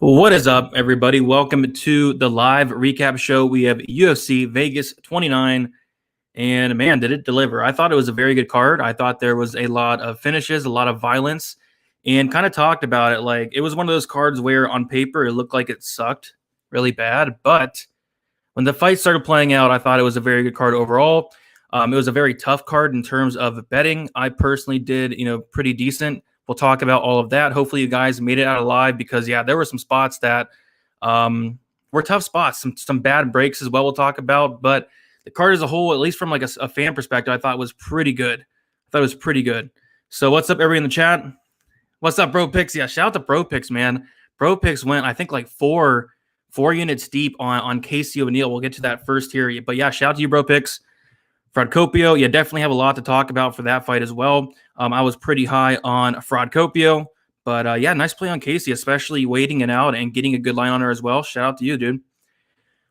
What is up, everybody? Welcome to the live recap show. We have UFC Vegas 29, and man, did it deliver. I thought it was a very good card. I thought there was a lot of finishes, a lot of violence, and kind of talked about it. Like, it was one of those cards where on paper it looked like it sucked really bad, but when the fight started playing out, I thought it was a very good card overall. It was a very tough card in terms of betting. I personally did, pretty decent. We'll talk about all of that. Hopefully, you guys made it out alive because, yeah, there were some spots that were tough spots, some bad breaks as well. We'll talk about, but the card as a whole, at least from like a fan perspective, I thought was pretty good. I thought it was pretty good. So, what's up, everybody in the chat? What's up, Bro Picks? Yeah, shout out to Bro Picks, man. Bro Picks went, I think, like four units deep on Casey O'Neill. We'll get to that first here, but yeah, shout out to you, Bro Picks. Fraudcopio, yeah, definitely have a lot to talk about for that fight as well. I was pretty high on Fraudcopio, but yeah, nice play on Casey, especially waiting it out and getting a good line on her as well. Shout out to you, dude.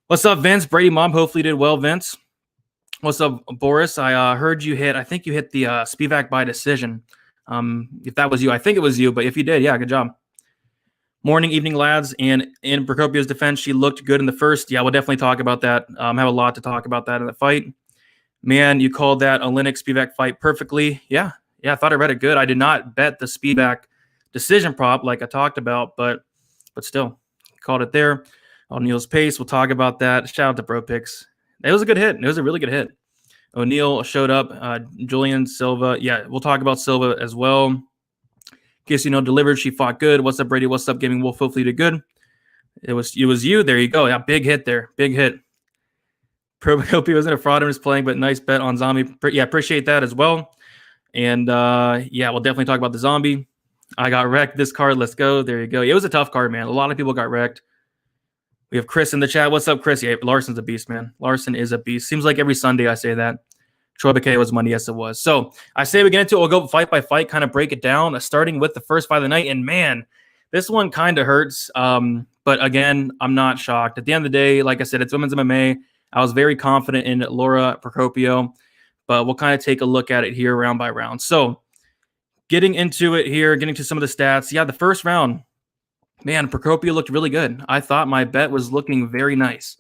What's up, Vince? Brady Mom, hopefully you did well, Vince. What's up, Boris? I heard you hit, I think you hit the Spivak by decision. If that was you, I think it was you, but if you did, yeah, good job. Morning, evening, lads. And in Procopio's defense, she looked good in the first. Yeah, we'll definitely talk about that. Have a lot to talk about that in the fight. Man, you called that a Linux Spivak fight perfectly. Yeah, I thought I read it good. I did not bet the Spivak decision prop like I talked about, but still, called it there. O'Neill's pace, we'll talk about that. Shout out to Bro Picks. It was a good hit. It was a really good hit. O'Neill showed up. Julian Silva. Yeah, we'll talk about Silva as well. Casey delivered. She fought good. What's up, Brady? What's up, Gaming Wolf? Hopefully you did good. It was you. There you go. Yeah, big hit there. Big hit. Procopio wasn't a fraud and was playing, but nice bet on Zombie. Yeah, appreciate that as well. And yeah, we'll definitely talk about the Zombie. I got wrecked this card. Let's go. There you go. It was a tough card, man. A lot of people got wrecked. We have Chris in the chat. What's up, Chris? Yeah, Larson's a beast, man. Larson is a beast. Seems like every Sunday I say that. Troy Bakay was money. Yes, it was. So I say we get into it. We'll go fight by fight, kind of break it down, starting with the first fight of the night. And man, this one kind of hurts. But again, I'm not shocked. At the end of the day, like I said, it's women's MMA. I was very confident in Laura Procopio, but we'll kind of take a look at it here round by round. So getting into it here, getting to some of the stats. Yeah, the first round, man, Procopio looked really good. I thought my bet was looking very nice.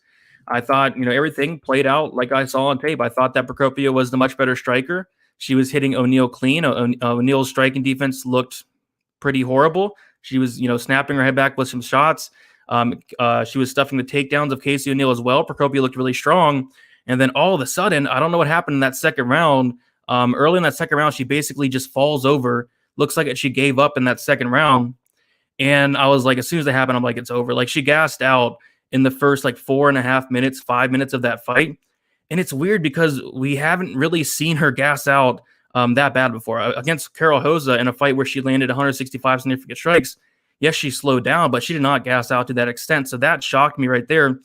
I thought, everything played out like I saw on tape. I thought that Procopio was the much better striker. She was hitting O'Neill clean. O'Neill's striking defense looked pretty horrible. She was, snapping her head back with some shots. She was stuffing the takedowns of Casey O'Neill as well. Procopio looked really strong. And then all of a sudden, I don't know what happened in that second round. Early in that second round, she basically just falls over. Looks like she gave up in that second round. And I was like, as soon as that happened, I'm like, it's over. Like, she gassed out in the first 4.5 minutes, 5 minutes of that fight. And it's weird because we haven't really seen her gas out that bad before. Against Carol Hosa in a fight where she landed 165 significant strikes, yes, she slowed down, but she did not gas out to that extent. So that shocked me right there.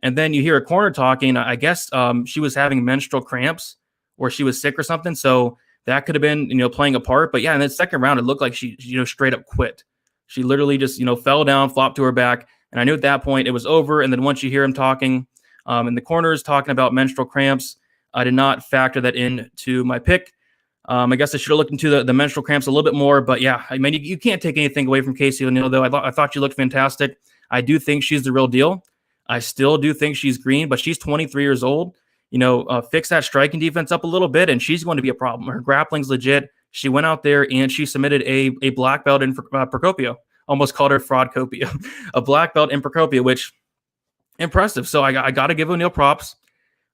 And then you hear a corner talking. I guess she was having menstrual cramps or she was sick or something. So that could have been, playing a part. But yeah, in the second round, it looked like she, straight up quit. She literally just, fell down, flopped to her back. And I knew at that point it was over. And then once you hear him talking in the corners, talking about menstrual cramps, I did not factor that into my pick. I guess I should have looked into the menstrual cramps a little bit more. But yeah, I mean, you can't take anything away from Casey O'Neill, though. I thought she looked fantastic. I do think she's the real deal. I still do think she's green, but she's 23 years old. Fix that striking defense up a little bit, and she's going to be a problem. Her grappling's legit. She went out there and she submitted a black belt in Procopio. Almost called her Fraudcopio. A black belt in Procopio, which impressive. So I got to give O'Neill props.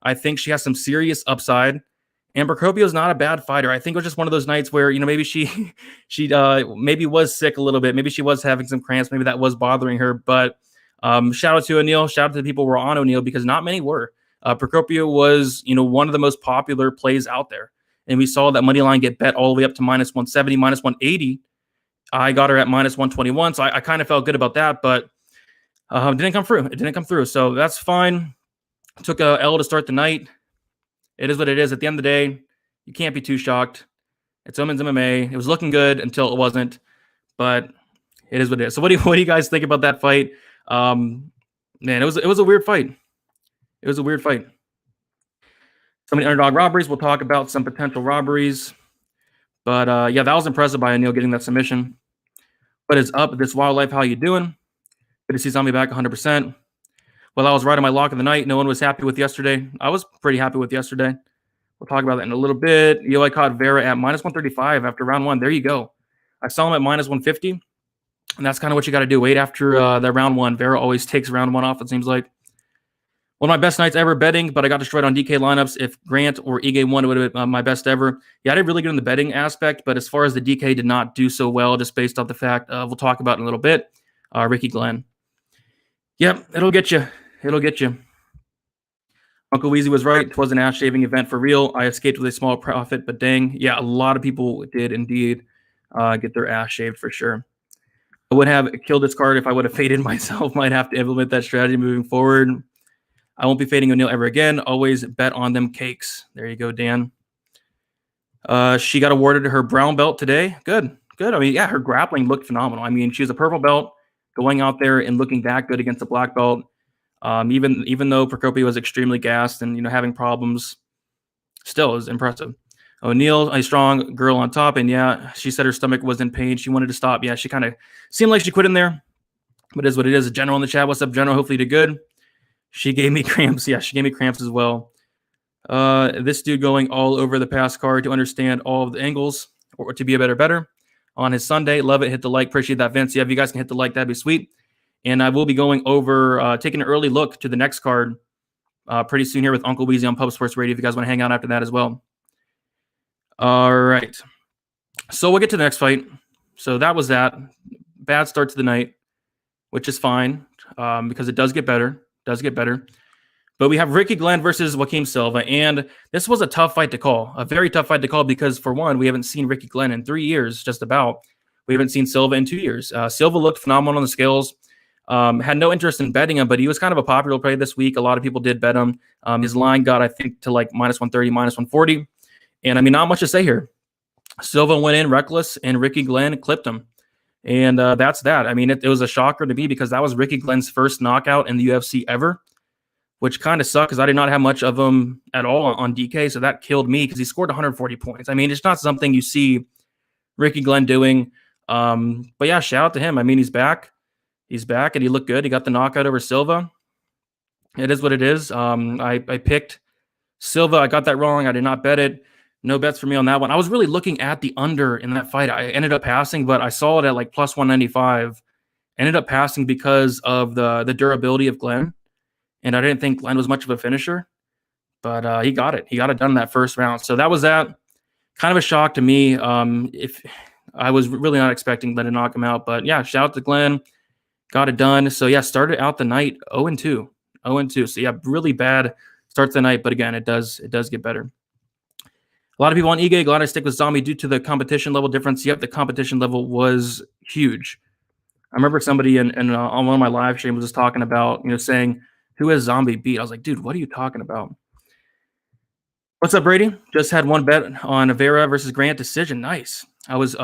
I think she has some serious upside. And Procopio is not a bad fighter. I think it was just one of those nights where, maybe she maybe was sick a little bit. Maybe she was having some cramps. Maybe that was bothering her. But shout out to O'Neill. Shout out to the people who were on O'Neill because not many were. Procopio was, one of the most popular plays out there. And we saw that money line get bet all the way up to -170, -180. I got her at -121. So I kind of felt good about that. But it didn't come through. It didn't come through. So that's fine. Took a L to start the night. It is what it is. At the end of the day, you can't be too shocked. It's women's MMA. It was looking good until it wasn't, but it is what it is. So what do you guys think about that fight? Man, it was a weird fight. It was a weird fight. So many underdog robberies. We'll talk about some potential robberies. But yeah, that was impressive by O'Neill getting that submission. What is up, this wildlife? How you doing? Good to see Zombie back 100%. Well, I was right on my lock of the night. No one was happy with yesterday. I was pretty happy with yesterday. We'll talk about that in a little bit. I caught Vera at minus 135 after round one. There you go. I saw him at minus 150, and that's kind of what you got to do. Wait after the round one. Vera always takes round one off, it seems like. One of my best nights ever betting, but I got destroyed on DK lineups. If Grant or Ige won, it would have been my best ever. Yeah, I did really good in the betting aspect, but as far as the DK did not do so well, just based off the fact we'll talk about in a little bit. Ricky Glenn. Yep, it'll get you. It'll get you. Uncle Weezy was right. It was an ass shaving event for real. I escaped with a small profit, but dang, yeah, a lot of people did indeed get their ass shaved for sure. I would have killed this card if I would have faded myself. Might have to implement that strategy moving forward. I won't be fading O'Neal ever again. Always bet on them cakes. There you go, Dan. She got awarded her brown belt today. Good. I mean, yeah, her grappling looked phenomenal. I mean, she was a purple belt going out there and looking that good against a black belt. Even though Procopio was extremely gassed and having problems, still is impressive. O'Neal, a strong girl on top, and yeah, she said her stomach was in pain. She wanted to stop. Yeah, she kind of seemed like she quit in there, but it is what it is. General in the chat, what's up, General? Hopefully you did good. She gave me cramps. Yeah, she gave me cramps as well. This dude going all over the pass card to understand all of the angles or to be a better on his Sunday. Love it. Hit the like. Appreciate that, Vince. Yeah, if you guys can hit the like, that'd be sweet. And I will be going over, taking an early look to the next card pretty soon here with Uncle Weezy on Pub Sports Radio if you guys want to hang out after that as well. All right. So we'll get to the next fight. So that was that. Bad start to the night, which is fine because it does get better. But we have Ricky Glenn versus Joaquim Silva, and this was a tough fight to call. A very tough fight to call because, for one, we haven't seen Ricky Glenn in 3 years, just about. We haven't seen Silva in 2 years. Silva looked phenomenal on the scales. Had no interest in betting him, but he was kind of a popular play this week. A lot of people did bet him. His line got, I think, to like minus 130, minus 140. And, I mean, not much to say here. Silva went in reckless, and Ricky Glenn clipped him. And that's that. I mean, it was a shocker to me because that was Ricky Glenn's first knockout in the UFC ever, which kind of sucked because I did not have much of him at all on DK, so that killed me because he scored 140 points. I mean, it's not something you see Ricky Glenn doing. But, yeah, shout out to him. I mean, he's back. He's back, and he looked good. He got the knockout over Silva. It is what it is. I picked Silva. I got that wrong. I did not bet it. No bets for me on that one. I was really looking at the under in that fight. I ended up passing, but I saw it at like plus 195. Ended up passing because of the durability of Glenn. And I didn't think Glenn was much of a finisher. But he got it. He got it done in that first round. So that was that. Kind of a shock to me. If I was really not expecting Glenn to knock him out. But yeah, shout out to Glenn. Got it done. So yeah, started out the night 0-2. 0-2. So yeah, really bad start to the night. But again, it does get better. A lot of people on Ige, glad I stick with Zombie due to the competition level difference. Yep, the competition level was huge. I remember somebody on one of my live streams was just talking about, saying, who has Zombie beat? I was like, dude, what are you talking about? What's up, Brady? Just had one bet on Vera versus Grant decision. Nice. I was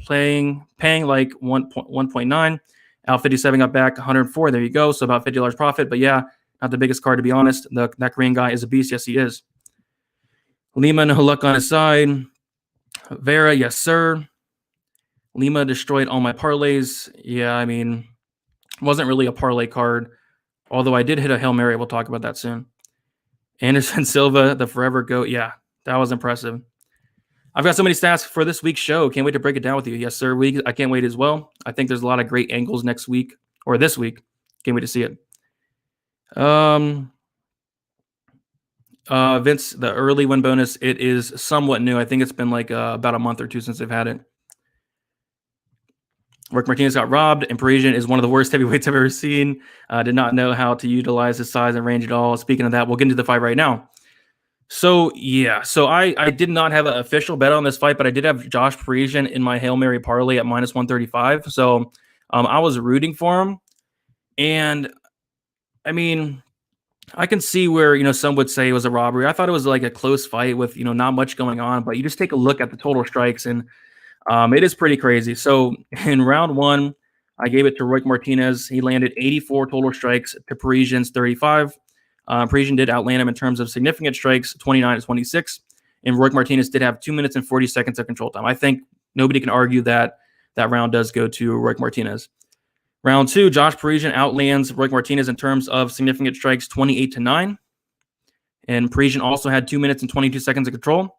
paying like 1.9. Al 57 got back 104. There you go. So about $50 profit. But yeah, not the biggest card, to be honest. That Korean guy is a beast. Yes, he is. Lima, no luck on his side. Vera, yes, sir. Lima destroyed all my parlays. Yeah, I mean, wasn't really a parlay card, although I did hit a Hail Mary. We'll talk about that soon. Anderson Silva, the forever GOAT. Yeah, that was impressive. I've got so many stats for this week's show. Can't wait to break it down with you. Yes, sir. I can't wait as well. I think there's a lot of great angles next week or this week. Can't wait to see it. Vince, the early win bonus, it is somewhat new. I think it's been like about a month or two since they've had it. Roque Martinez got robbed, and Parisian is one of the worst heavyweights I've ever seen. Did not know how to utilize his size and range at all. Speaking of that, we'll get into the fight right now. So, yeah. So, I did not have an official bet on this fight, but I did have Josh Parisian in my Hail Mary parlay at minus 135. So, I was rooting for him. And, I mean, I can see where, some would say it was a robbery. I thought it was like a close fight with, not much going on. But you just take a look at the total strikes, and it is pretty crazy. So, in round one, I gave it to Roque Martinez. He landed 84 total strikes to Parisian's 35. Parisian did outland him in terms of significant strikes, 29-26. And Roque Martinez did have 2 minutes and 40 seconds of control time. I think nobody can argue that round does go to Roque Martinez. Round 2, Josh Parisian outlands Roy Martinez in terms of significant strikes 28-9. And Parisian also had 2 minutes and 22 seconds of control.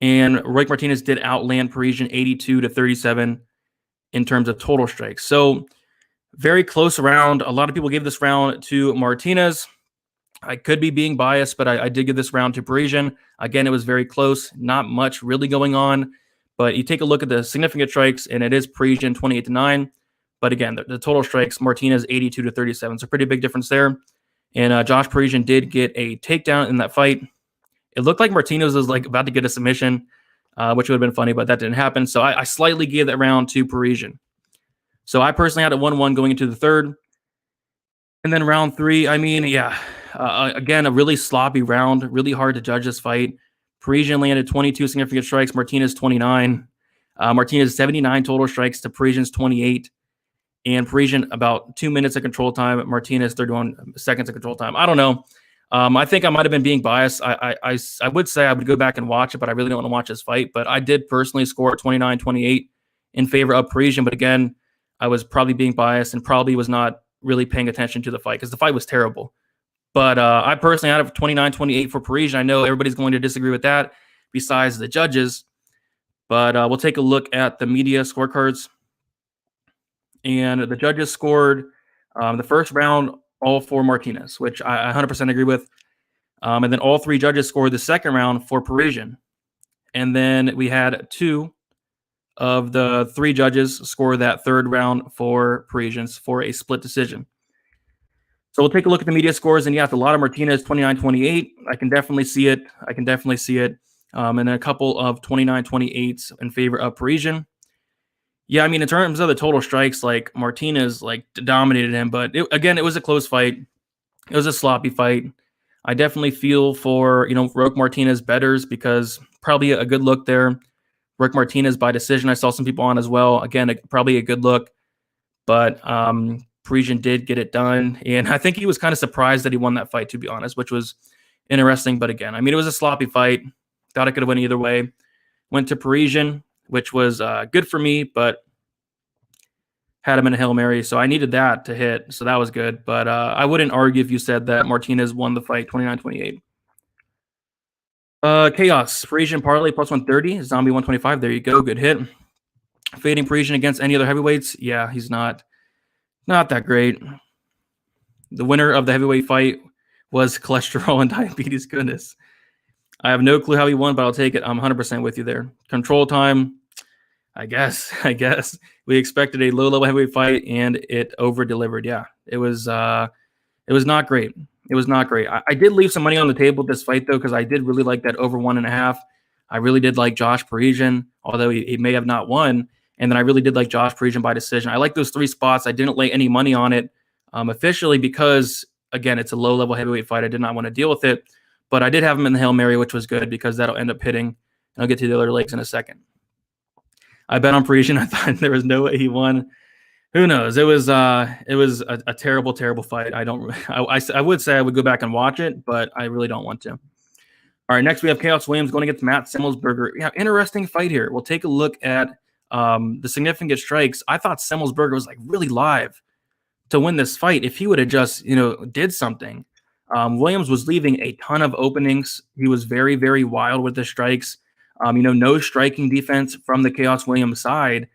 And Roy Martinez did outland Parisian 82-37 in terms of total strikes. So very close round. A lot of people gave this round to Martinez. I could be being biased, but I did give this round to Parisian. Again, it was very close. Not much really going on. But you take a look at the significant strikes, and it is Parisian 28-9. But again, the total strikes, Martinez 82-37. So pretty big difference there. And Josh Parisian did get a takedown in that fight. It looked like Martinez was like about to get a submission, which would have been funny, but that didn't happen. So I slightly gave that round to Parisian. So I personally had it 1-1 going into the third. And then round 3, I mean, yeah, again, a really sloppy round, really hard to judge this fight. Parisian landed 22 significant strikes, Martinez 29. Martinez 79 total strikes to Parisian's 28. And Parisian about 2 minutes of control time, Martinez 31 seconds of control time. I don't know. I think I might have been being biased. I would say I would go back and watch it, but I really don't want to watch this fight. But I did personally score 29-28 in favor of Parisian. But again, I was probably being biased and probably was not really paying attention to the fight because the fight was terrible. But I personally had it 29-28 for Parisian. I know everybody's going to disagree with that besides the judges. But we'll take a look at the media scorecards. And the judges scored the first round all for Martinez, which I 100% agree with. And then all 3 judges scored the second round for Parisian. And then we had 2 of the 3 judges score that third round for Parisians for a split decision. So we'll take a look at the media scores. And yeah, it's a lot of Martinez 29-28. I can definitely see it. And then a couple of 29-28s in favor of Parisian. Yeah, I mean, in terms of the total strikes, like Martinez like dominated him, but it was a close fight. It was a sloppy fight. I definitely feel for, Roque Martinez bettors because probably a good look there. Roque Martinez by decision. I saw some people on as well. Again, probably a good look, but Parisian did get it done. And I think he was kind of surprised that he won that fight, to be honest, which was interesting. But again, I mean, it was a sloppy fight. Thought it could have went either way. Went to Parisian, which was good for me, but had him in a Hail Mary. So I needed that to hit. So that was good. But I wouldn't argue if you said that Martinez won the fight 29-28. Chaos. Parisian parlay plus 130. Zombie 125. There you go. Good hit. Fading Parisian against any other heavyweights. Yeah, he's not that great. The winner of the heavyweight fight was cholesterol and diabetes. Goodness. I have no clue how he won, but I'll take it. I'm 100% with you there. Control time. I guess we expected a low-level heavyweight fight, and it over-delivered. Yeah, it was not great. It was not great. I did leave some money on the table with this fight, though, because I did really like that over 1.5. I really did like Josh Parisian, although he may have not won. And then I really did like Josh Parisian by decision. I like those 3 spots. I didn't lay any money on it officially because, again, it's a low-level heavyweight fight. I did not want to deal with it. But I did have him in the Hail Mary, which was good because that'll end up hitting. And I'll get to the other legs in a second. I bet on Parisian. I thought there was no way he won. Who knows? It was a terrible, terrible fight. I would say I would go back and watch it, but I really don't want to. All right, next we have Chaos Williams going against Matt Semmelsberger. Yeah, interesting fight here. We'll take a look at the significant strikes. I thought Semmelsberger was like really live to win this fight. If he would have just did something. Williams was leaving a ton of openings. He was very, very wild with the strikes. No striking defense from the Chaos Williams side.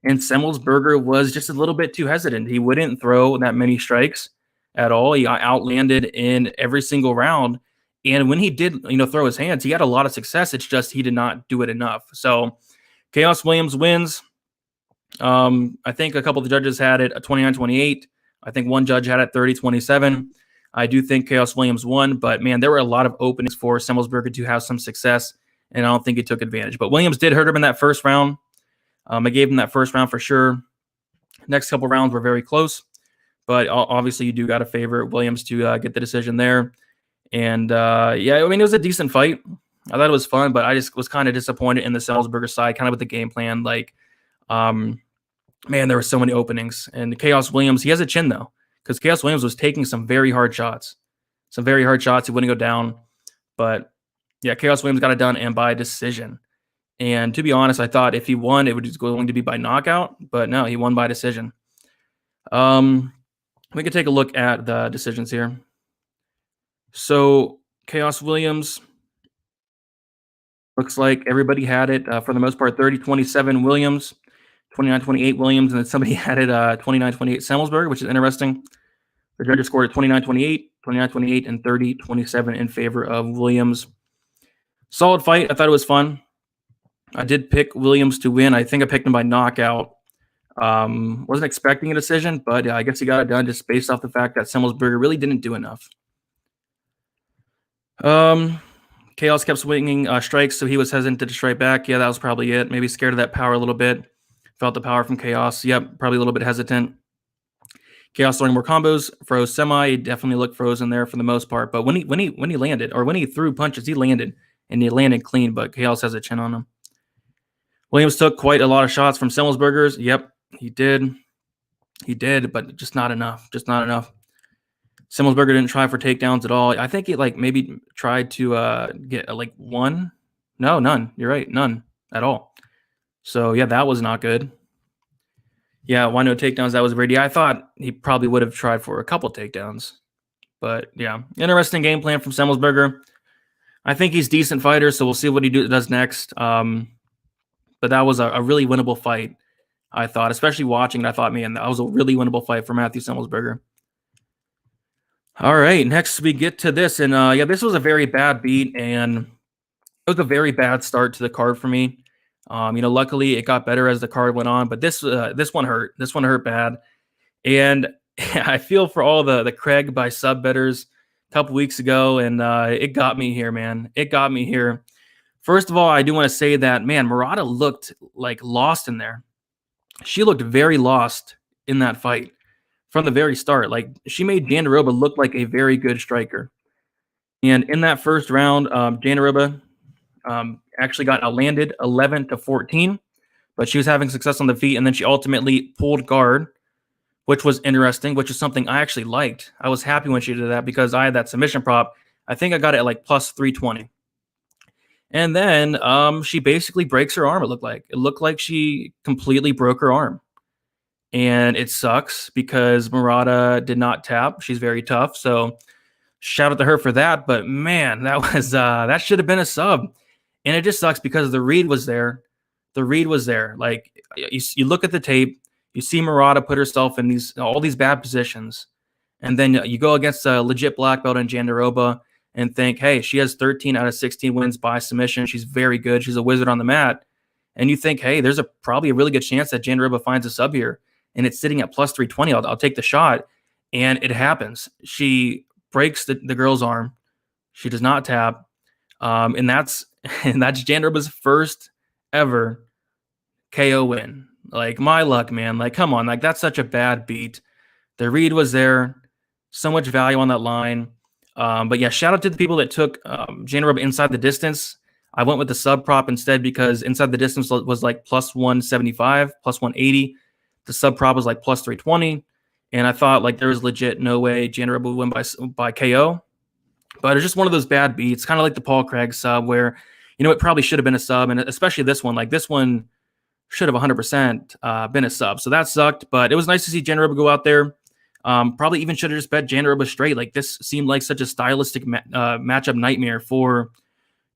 And Semmelsberger was just a little bit too hesitant. He wouldn't throw that many strikes at all. He outlanded in every single round. And when he did, throw his hands, he had a lot of success. It's just he did not do it enough. So Chaos Williams wins. I think a couple of the judges had it at 29-28. I think one judge had it 30-27. I do think Chaos Williams won, but man, there were a lot of openings for Semmelsberger to have some success, and I don't think he took advantage. But Williams did hurt him in that first round. I gave him that first round for sure. Next couple rounds were very close, but obviously you do got to favor Williams to get the decision there. And yeah, I mean, it was a decent fight. I thought it was fun, but I just was kind of disappointed in the Semmelsberger side, kind of with the game plan. Like, man, there were so many openings. And Chaos Williams, he has a chin though, because Chaos Williams was taking some very hard shots. He wouldn't go down. But yeah, Chaos Williams got it done and by decision. And to be honest, I thought if he won, it was going to be by knockout. But no, he won by decision. We could take a look at the decisions here. So Chaos Williams, looks like everybody had it for the most part 30-27 Williams, 29-28 Williams, and then somebody had it 29-28 Semmelsberger, which is interesting. The judges scored it 29-28, 29-28, and 30-27 in favor of Williams. Solid fight. I thought it was fun. I did pick Williams to win. I think I picked him by knockout. Wasn't expecting a decision, but I guess he got it done just based off the fact that Semmelsberger really didn't do enough. Chaos kept swinging strikes, so he was hesitant to strike back. Yeah, that was probably it. Maybe scared of that power a little bit. Felt the power from Chaos. Yep, probably a little bit hesitant. Chaos throwing more combos, froze semi. He definitely looked frozen there for the most part. But when he landed, or when he threw punches, he landed, and he landed clean. But Chaos has a chin on him. Williams took quite a lot of shots from Semmelsberger's. Yep, he did. He did, but just not enough. Just not enough. Semmelsberger didn't try for takedowns at all. I think he maybe tried to get one. No, none. You're right, none at all. So yeah, that was not good. Yeah, why no takedowns? That was Brady. I thought he probably would have tried for a couple takedowns. But yeah, interesting game plan from Semmelsberger. I think he's a decent fighter, so we'll see what he does next. But that was a really winnable fight, I thought. Especially watching it, I thought, man, that was a really winnable fight for Matthew Semmelsberger. All right, next we get to this. And yeah, this was a very bad beat, and it was a very bad start to the card for me. Luckily it got better as the card went on, but this one hurt. This one hurt bad. And I feel for all the Craig by sub betters a couple weeks ago, and it got me here, man. It got me here. First of all, I do want to say that, man, Murata looked lost in there. She looked very lost in that fight from the very start. She made Jandiroba look like a very good striker. And in that first round, Jandiroba actually got outlanded 11-14, but she was having success on the feet, and then she ultimately pulled guard, which was interesting, which is something I actually liked. I was happy when she did that because I had that submission prop. I think I got it at plus 320. And then she basically breaks her arm, it looked like. It looked like she completely broke her arm. And it sucks because Murata did not tap. She's very tough, so shout out to her for that. But man, that was that should have been a sub. And it just sucks because the read was there. The read was there. You look at the tape, you see Murata put herself in all these bad positions, and then you go against a legit black belt in Jandiroba and think, hey, she has 13 out of 16 wins by submission. She's very good. She's a wizard on the mat. And you think, hey, there's probably a really good chance that Jandiroba finds a sub here, and it's sitting at plus 320. I'll take the shot, and it happens. She breaks the girl's arm. She does not tap, and that's Jandiroba's first ever KO win. My luck, man. Come on. That's such a bad beat. The read was there. So much value on that line. But yeah, shout out to the people that took Jandiroba inside the distance. I went with the sub prop instead because inside the distance was plus 175, plus 180. The sub prop was plus 320. And I thought there was legit no way Jandiroba would win by KO. But it's just one of those bad beats, kind of like the Paul Craig sub where, it probably should have been a sub. And especially this one, this one should have 100% been a sub. So that sucked. But it was nice to see Jandiroba go out there. Probably even should have just bet Jandiroba straight. This seemed like such a stylistic matchup nightmare for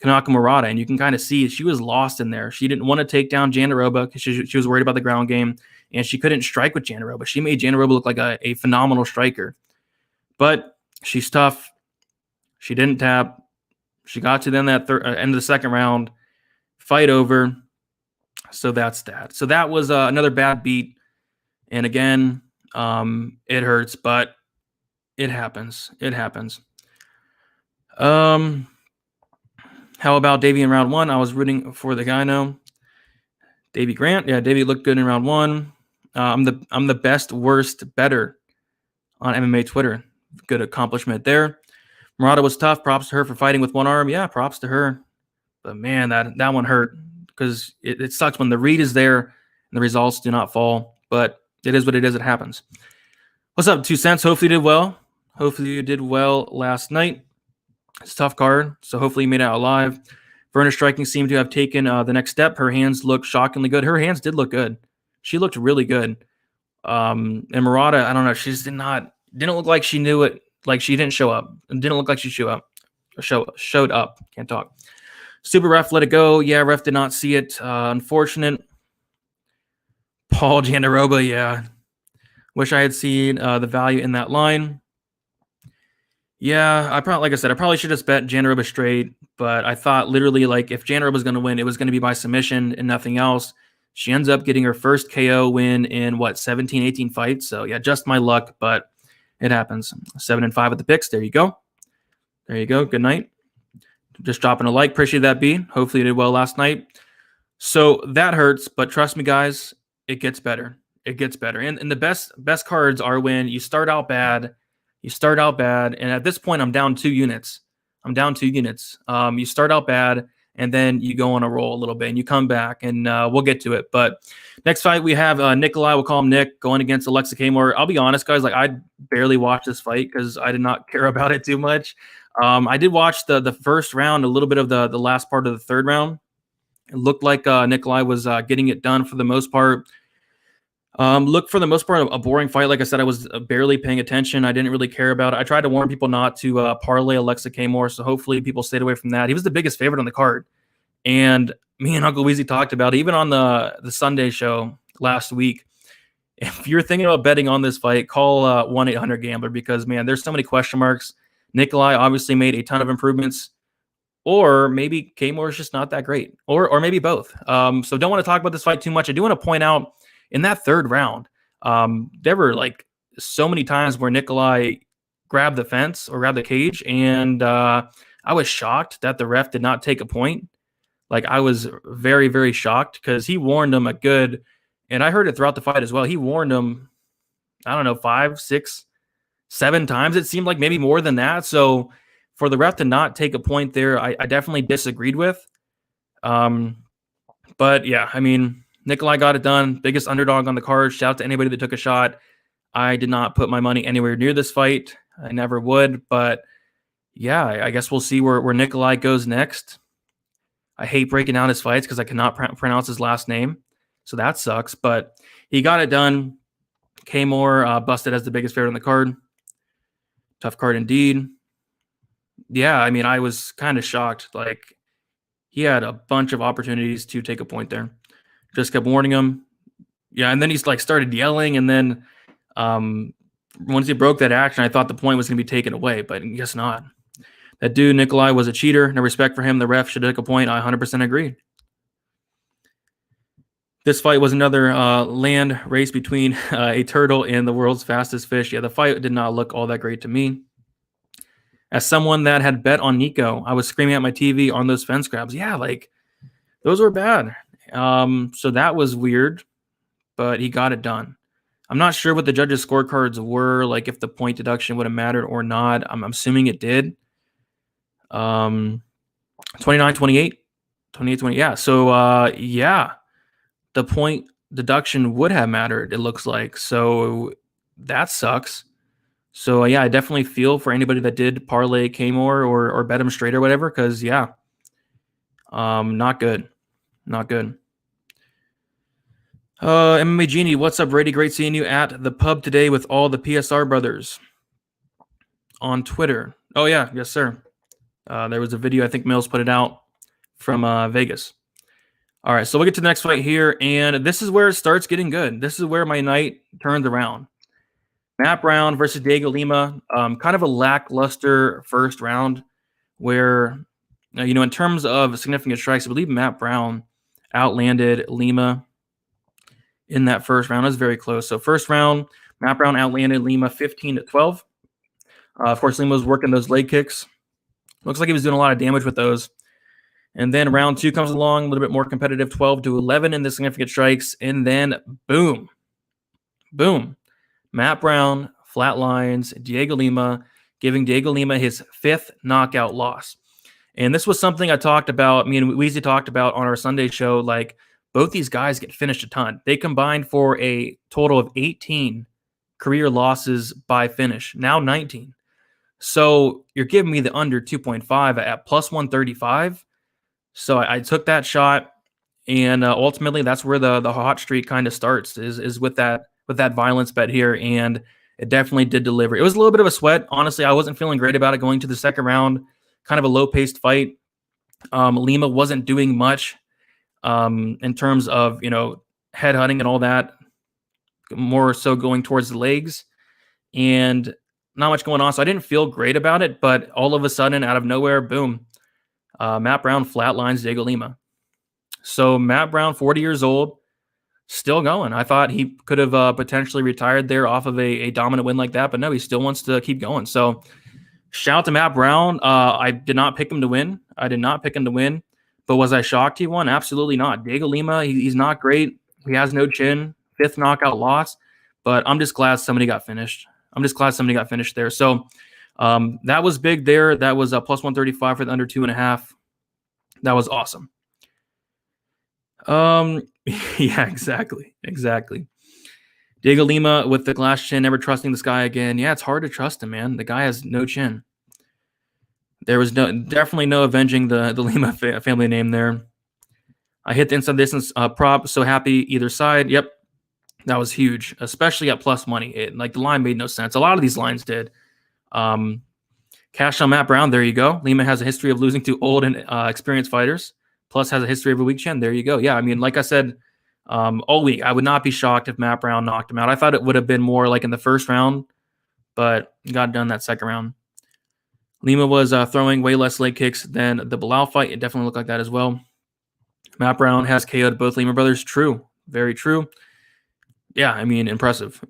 Kanako Murata. And you can kind of see she was lost in there. She didn't want to take down Jandiroba because she was worried about the ground game. And she couldn't strike with Jandiroba. She made Jandiroba look like a phenomenal striker. But she's tough. She didn't tap. She got to then that end of the second round. Fight over. So that's that. So that was another bad beat. And again, it hurts, but it happens. It happens. How about Davey in round one? I was rooting for the guy now. Davey Grant. Yeah, Davey looked good in round one. I'm the best worst better on MMA Twitter. Good accomplishment there. Murata was tough. Props to her for fighting with one arm. Yeah, props to her. But man, that one hurt because it sucks when the read is there and the results do not fall. But it is what it is. It happens. What's up, 2 cents? Hopefully you did well. Hopefully you did well last night. It's a tough card, so hopefully you made it out alive. Verna Striking seemed to have taken the next step. Her hands looked shockingly good. Her hands did look good. She looked really good. And Murata, I don't know. She just didn't look like she knew it. Like she didn't show up. It didn't look like she showed up. Can't talk. Super ref let it go. Yeah, ref did not see it. Unfortunate. Paul Jandaroba, yeah. Wish I had seen the value in that line. Yeah, like I said, I probably should have bet Jandaroba straight, but I thought literally like if Jandaroba was going to win, it was going to be by submission and nothing else. She ends up getting her first KO win in 17, 18 fights. So yeah, just my luck, but it happens. 7-5 at the picks. There you go. There you go. Good night. Just dropping a like. Appreciate that, B. Hopefully you did well last night. So that hurts, but trust me, guys, it gets better. It gets better. And the best cards are when you start out bad. And at this point, I'm down 2 units. You start out bad, and then you go on a roll a little bit, and you come back, and we'll get to it. But next fight, we have Nikolai, we'll call him Nick, going against Alexa Kamor. I'll be honest, guys, like I barely watched this fight because I did not care about it too much. I did watch the first round, a little bit of the last part of the third round. It looked like Nikolai was getting it done for the most part. Look, for the most part, a boring fight. Like I said, I was barely paying attention. I didn't really care about it. I tried to warn people not to parlay Alexa Kamor, so hopefully people stayed away from that. He was the biggest favorite on the card. And me and Uncle Weezy talked about it, even on the Sunday show last week. If you're thinking about betting on this fight, call 1-800-GAMBLER because, man, there's so many question marks. Nikolai obviously made a ton of improvements. Or maybe Kamor is just not that great. Or maybe both. So don't want to talk about this fight too much. I do want to point out, in that third round, there were like so many times where Nikolai grabbed the fence or grabbed the cage, and I was shocked that the ref did not take a point. Like I was very, very shocked because he warned him and I heard it throughout the fight as well. He warned him, I don't know, 5, 6, 7 times. It seemed like maybe more than that. So for the ref to not take a point there, I definitely disagreed with. But yeah, I mean, Nikolai got it done. Biggest underdog on the card. Shout out to anybody that took a shot. I did not put my money anywhere near this fight. I never would. But yeah, I guess we'll see where Nikolai goes next. I hate breaking down his fights because I cannot pronounce his last name. So that sucks. But he got it done. Kamor busted as the biggest favorite on the card. Tough card indeed. Yeah, I mean, I was kind of shocked. Like, he had a bunch of opportunities to take a point there. Just kept warning him. Yeah, and then he's like started yelling, and then once he broke that action, I thought the point was going to be taken away, but I guess not. That dude, Nikolai, was a cheater. No respect for him. The ref should take a point. I 100% agree. This fight was another land race between a turtle and the world's fastest fish. Yeah, the fight did not look all that great to me. As someone that had bet on Nico, I was screaming at my TV on those fence grabs. Yeah, like those were bad. So that was weird, but he got it done. I'm not sure what the judges' scorecards were, like if the point deduction would have mattered or not. I'm assuming it did. 29-28, 28-20. Yeah. So, yeah, the point deduction would have mattered, it looks like. So that sucks. So, yeah, I definitely feel for anybody that did parlay Kamor or bet him straight or whatever, because, yeah, not good. Not good. MMA Genie, what's up, Brady? Great seeing you at the pub today with all the PSR brothers on Twitter. Oh, yeah. Yes, sir. There was a video, I think Mills put it out from Vegas. All right, so we'll get to the next fight here, and this is where it starts getting good. This is where my night turns around. Matt Brown versus Diego Lima. Kind of a lackluster first round where, in terms of significant strikes, I believe Matt Brown outlanded Lima in that first round. It was very close. So first round, Matt Brown outlanded Lima 15-12. Of course, Lima was working those leg kicks. Looks like he was doing a lot of damage with those. And then round 2 comes along, a little bit more competitive, 12-11 in the significant strikes. And then boom. Matt Brown flatlines Diego Lima, giving Diego Lima his 5th knockout loss. And this was something I talked about, me and Weezy talked about on our Sunday show. Like, both these guys get finished a ton. They combined for a total of 18 career losses by finish, now 19. So you're giving me the under 2.5 at plus 135. So I took that shot, and ultimately that's where the hot streak kind of starts is with that with that violence bet here, and it definitely did deliver. It was a little bit of a sweat. Honestly, I wasn't feeling great about it going to the second round. Kind of a low-paced fight. Lima wasn't doing much in terms of, headhunting and all that, more so going towards the legs, and not much going on. So I didn't feel great about it, but all of a sudden, out of nowhere, boom, Matt Brown flatlines Diego Lima. So Matt Brown, 40 years old, still going. I thought he could have potentially retired there off of a dominant win like that, but no, he still wants to keep going. So shout out to Matt Brown. I did not pick him to win. But was I shocked he won? Absolutely not. Diego Lima, he's not great. He has no chin. 5th knockout loss. But I'm just glad somebody got finished. There. So that was big there. That was a plus 135 for the under 2.5. That was awesome. Yeah, exactly. Diego Lima with the glass chin, never trusting this guy again. Yeah, it's hard to trust him, man. The guy has no chin. There was definitely no avenging the Lima family name there. I hit the inside distance prop. So happy either side. Yep, that was huge, especially at plus money. The line made no sense. A lot of these lines did. Cash on Matt Brown. There you go. Lima has a history of losing to old and experienced fighters. Plus has a history of a weak chin. There you go. Yeah, I mean, like I said all week, I would not be shocked if Matt Brown knocked him out. I thought it would have been more like in the first round, but got done that second round. Lima was throwing way less leg kicks than the Bilal fight. It definitely looked like that as well. Matt Brown has KO'd both Lima brothers. True. Very true. Yeah, I mean, impressive.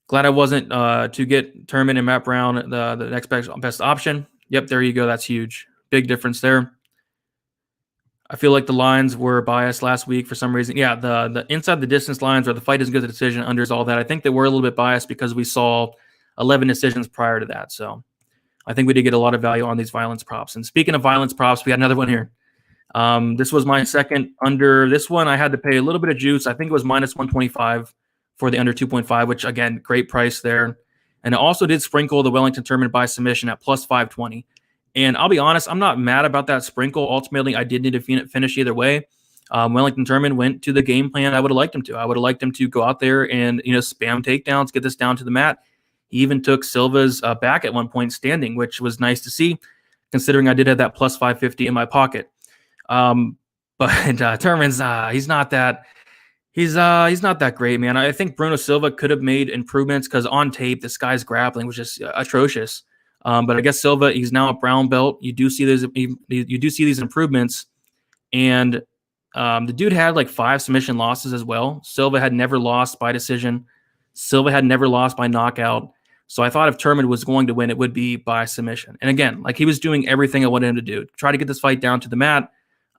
Glad I wasn't to get Turman and Matt Brown the next best option. Yep, there you go. That's huge. Big difference there. I feel like the lines were biased last week for some reason. Yeah, the inside the distance lines or the fight is good, the decision, unders, all that. I think they were a little bit biased because we saw 11 decisions prior to that. So I think we did get a lot of value on these violence props. And speaking of violence props, we got another one here. This was my second under. This one I had to pay a little bit of juice. I think it was minus 125 for the under 2.5, which, again, great price there. And it also did sprinkle the Wellington Turman by submission at plus 520. And I'll be honest, I'm not mad about that sprinkle. Ultimately, I did need to finish either way. Wellington Turman went to the game plan I would have liked him to. I would have liked him to go out there and spam takedowns, get this down to the mat. He even took Silva's back at one point standing, which was nice to see, considering I did have that plus 550 in my pocket. But Turman's he's not that great, man. I think Bruno Silva could have made improvements because on tape this guy's grappling was just atrocious. But I guess Silva, he's now a brown belt. You do see these improvements, and the dude had like 5 submission losses as well. Silva had never lost by decision. Silva had never lost by knockout. So I thought if Turman was going to win, it would be by submission. And again, like he was doing everything I wanted him to do. Try to get this fight down to the mat.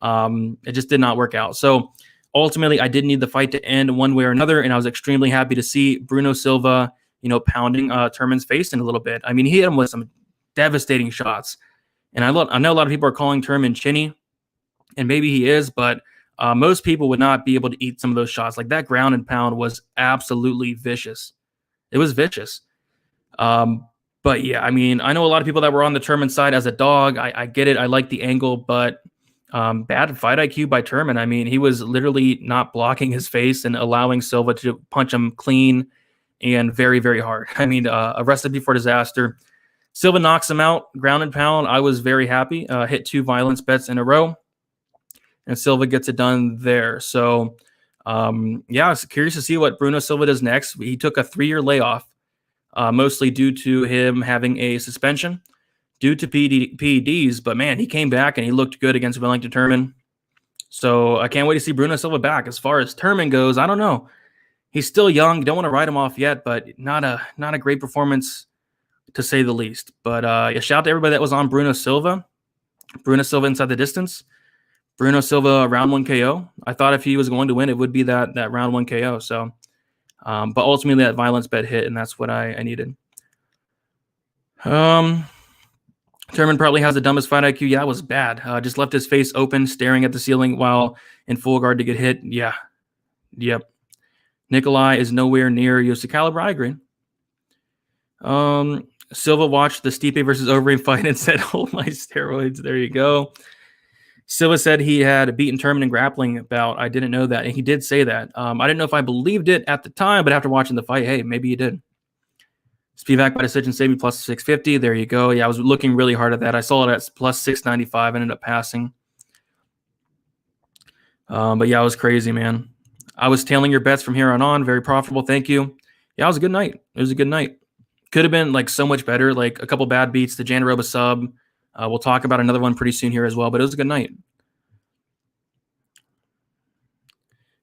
It just did not work out. So ultimately, I did need the fight to end one way or another, and I was extremely happy to see Bruno Silva, pounding Turman's face in a little bit. I mean, he hit him with some devastating shots. And I know a lot of people are calling Turman chinny, and maybe he is, but most people would not be able to eat some of those shots. Like that ground and pound was absolutely vicious. It was vicious. But yeah, I mean, I know a lot of people that were on the Turman side as a dog. I get it. I like the angle, but bad fight IQ by Turman. I mean, he was literally not blocking his face and allowing Silva to punch him clean and very, very hard. I mean, a recipe for disaster. Silva knocks him out, ground and pound. I was very happy. Hit 2 violence bets in a row, and Silva gets it done there. So, yeah, I was curious to see what Bruno Silva does next. He took a 3-year layoff, mostly due to him having a suspension due to PEDs. But, man, he came back, and he looked good against Wellington Turman. So I can't wait to see Bruno Silva back. As far as Turman goes, I don't know. He's still young. Don't want to write him off yet, but not a great performance to say the least. But yeah, shout out to everybody that was on Bruno Silva. Bruno Silva inside the distance. Bruno Silva round 1 KO. I thought if he was going to win, it would be that round 1 KO. So, but ultimately that violence bet hit, and that's what I needed. Turman probably has the dumbest fight IQ. Yeah, it was bad. Just left his face open, staring at the ceiling while in full guard to get hit. Yeah. Yep. Nikolai is nowhere near UFC caliber. I agree. Silva watched the Stipe versus Overeem fight and said, "Hold my steroids." There you go. Silva said he had beaten Turman in grappling bout. I didn't know that, and he did say that. I didn't know if I believed it at the time, but after watching the fight, hey, maybe he did. Spivak by decision saved me plus 650. There you go. Yeah, I was looking really hard at that. I saw it at plus 695. Ended up passing. But yeah, it was crazy, man. I was tailing your bets from here on. Very profitable. Thank you. Yeah, it was a good night. It was a good night. Could have been like so much better. Like a couple bad beats. The Jandaroba sub. We'll talk about another one pretty soon here as well. But it was a good night.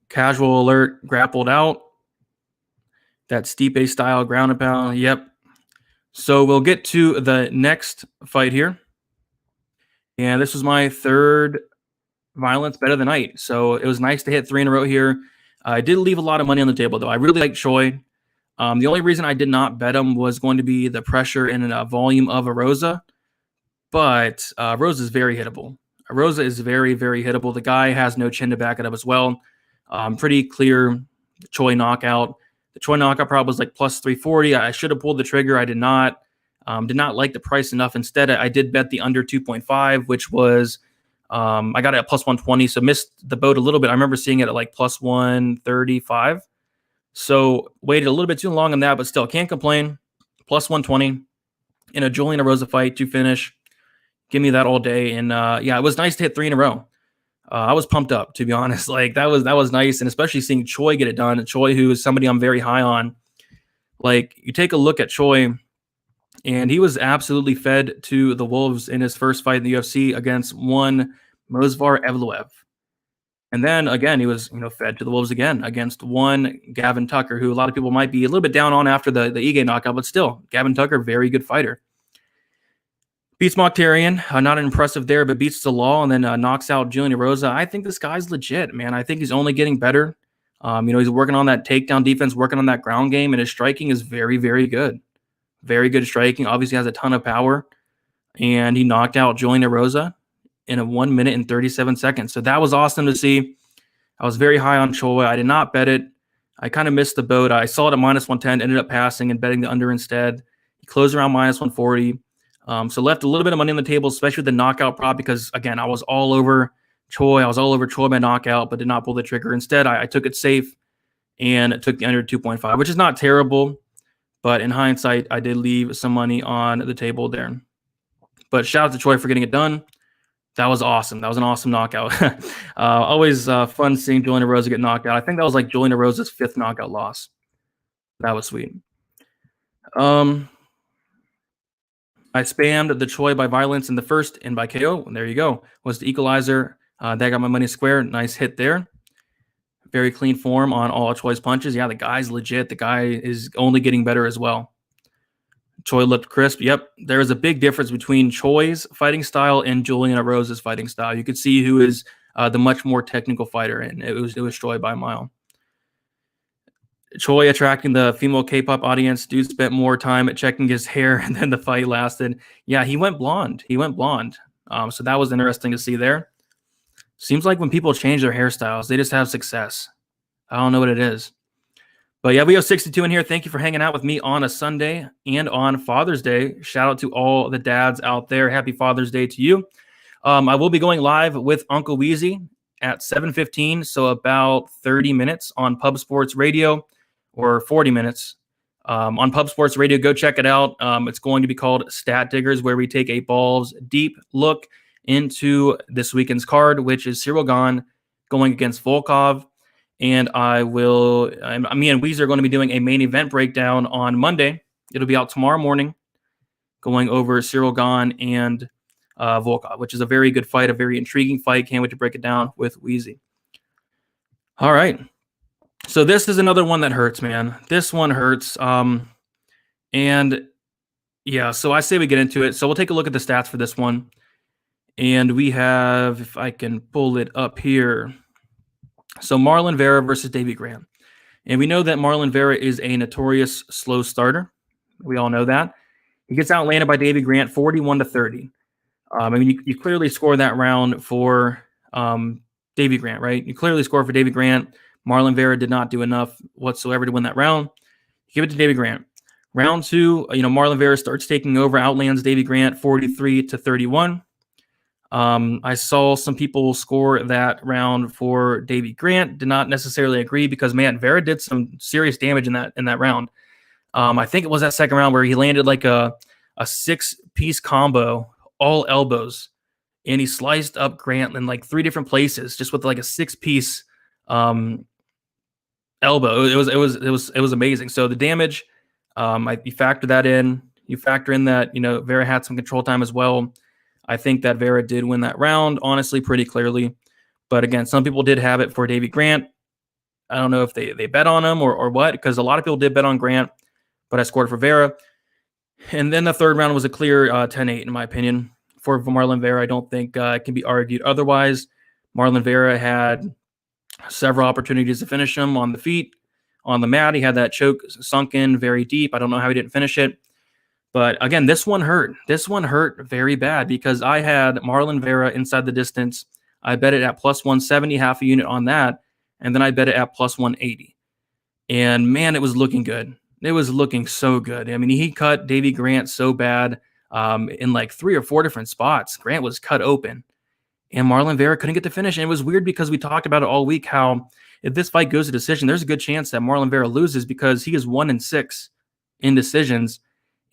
Casual alert. Grappled out. That Stipe style ground and pound. Yep. So we'll get to the next fight here. And this was my third violence bet of the night. So it was nice to hit 3 in a row here. I did leave a lot of money on the table, though. I really like Choi. The only reason I did not bet him was going to be the pressure and volume of Arosa. But Rosa is very hittable. Rosa is very, very hittable. The guy has no chin to back it up as well. Pretty clear Choi knockout. The Choi knockout prop was like plus 340. I should have pulled the trigger. I did not. Did not like the price enough. Instead, I did bet the under 2.5, which was I got it at plus 120, so missed the boat a little bit. I remember seeing it at like plus 135. So waited a little bit too long on that, but still can't complain. Plus 120 in a Julian Erosa fight to finish. Give me that all day. And yeah, it was nice to hit 3 in a row. I was pumped up, to be honest. Like that was nice, and especially seeing Choi get it done. Choi, who is somebody I'm very high on. Like you take a look at Choi, and he was absolutely fed to the wolves in his first fight in the UFC against one Movsar Evloev. And then again, he was fed to the wolves again against one Gavin Tucker, who a lot of people might be a little bit down on after the Ige knockout, but still, Gavin Tucker, very good fighter. Beats Mokhtarian, not impressive there, but beats the law and then knocks out Julian Erosa. I think this guy's legit, man. I think he's only getting better. He's working on that takedown defense, working on that ground game, and his striking is very, very good. Very good striking. Obviously has a ton of power, and he knocked out Julian Erosa in a 1 minute and 37 seconds. So that was awesome to see. I was very high on Choi. I did not bet it. I kind of missed the boat. I saw it at minus 110, ended up passing and betting the under instead. He closed around minus 140. So left a little bit of money on the table, especially with the knockout prop, because again, I was all over Choi. I was all over Choi by knockout, but did not pull the trigger. Instead, I took it safe and took the under 2.5, which is not terrible. But in hindsight, I did leave some money on the table there. But shout out to Choi for getting it done. That was awesome. That was an awesome knockout. Always fun seeing Julian Erosa get knocked out. I think that was like Julian Erosa's 5th knockout loss. That was sweet. I spammed the Choi by violence in the first and by KO. And there you go. Was the equalizer. That got my money square. Nice hit there. Very clean form on all Choi's punches. Yeah, the guy's legit. The guy is only getting better as well. Choi looked crisp. Yep, there is a big difference between Choi's fighting style and Julian Erosa's fighting style. You could see who is the much more technical fighter, and it was Choi by a mile. Choi attracting the female K-pop audience. Dude spent more time at checking his hair than the fight lasted. Yeah, he went blonde. So that was interesting to see there. Seems like when people change their hairstyles, they just have success. I don't know what it is. But yeah, we have 62 in here. Thank you for hanging out with me on a Sunday and on Father's Day. Shout out to all the dads out there. Happy Father's Day to you. I will be going live with Uncle Weezy at 7:15, so about 30 minutes on Pub Sports Radio, or 40 minutes on Pub Sports Radio. Go check it out. It's going to be called Stat Diggers, where we take a balls deep look into this weekend's card, which is Cyril Gane going against Volkov. And me and Weezer are going to be doing a main event breakdown on Monday. It'll be out tomorrow morning, going over Cyril Gane and Volkov, which is a very good fight, a very intriguing fight. Can't wait to break it down with Weezy. All right. So this is another one that hurts, man. This one hurts. And yeah, so I say we get into it. So we'll take a look at the stats for this one. And we have, if I can pull it up here. So Marlon Vera versus Davey Grant. And we know that Marlon Vera is a notorious slow starter. We all know that. He gets outlanded by Davey Grant 41-30. You clearly score that round for Davey Grant, right? You clearly score for Davey Grant. Marlon Vera did not do enough whatsoever to win that round. Give it to Davey Grant. Round 2, Marlon Vera starts taking over, outlands Davey Grant 43-31. I saw some people score that round for Davy Grant. Did not necessarily agree because, man, Vera did some serious damage in that round. I think it was that second round where he landed like a 6-piece combo, all elbows, and he sliced up Grant in like 3 different places just with like a 6-piece elbow. It was amazing. So the damage, you factor that in. You factor in that Vera had some control time as well. I think that Vera did win that round, honestly, pretty clearly. But again, some people did have it for Davy Grant. I don't know if they bet on him or what, because a lot of people did bet on Grant, but I scored for Vera. And then the third round was a clear 10-8, in my opinion, for Marlon Vera. I don't think it can be argued otherwise. Marlon Vera had several opportunities to finish him on the feet, on the mat. He had that choke sunk in very deep. I don't know how he didn't finish it. But again, this one hurt. This one hurt very bad because I had Marlon Vera inside the distance. I bet it at plus 170, half a unit on that. And then I bet it at plus 180. And man, it was looking good. It was looking so good. I mean, he cut Davy Grant so bad in like 3 or 4 different spots. Grant was cut open. And Marlon Vera couldn't get the finish. And it was weird because we talked about it all week how if this fight goes to decision, there's a good chance that Marlon Vera loses because he is 1-6 in decisions.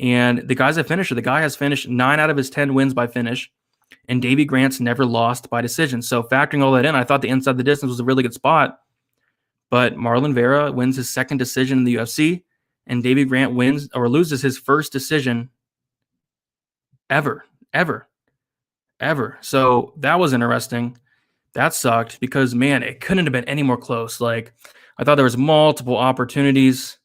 And the guy's a finisher. The guy has finished 9 out of his 10 wins by finish. And Davy Grant's never lost by decision. So factoring all that in, I thought the inside the distance was a really good spot. But Marlon Vera wins his second decision in the UFC. And Davy Grant wins or loses his first decision ever. So that was interesting. That sucked because, man, it couldn't have been any more close. Like, I thought there was multiple opportunities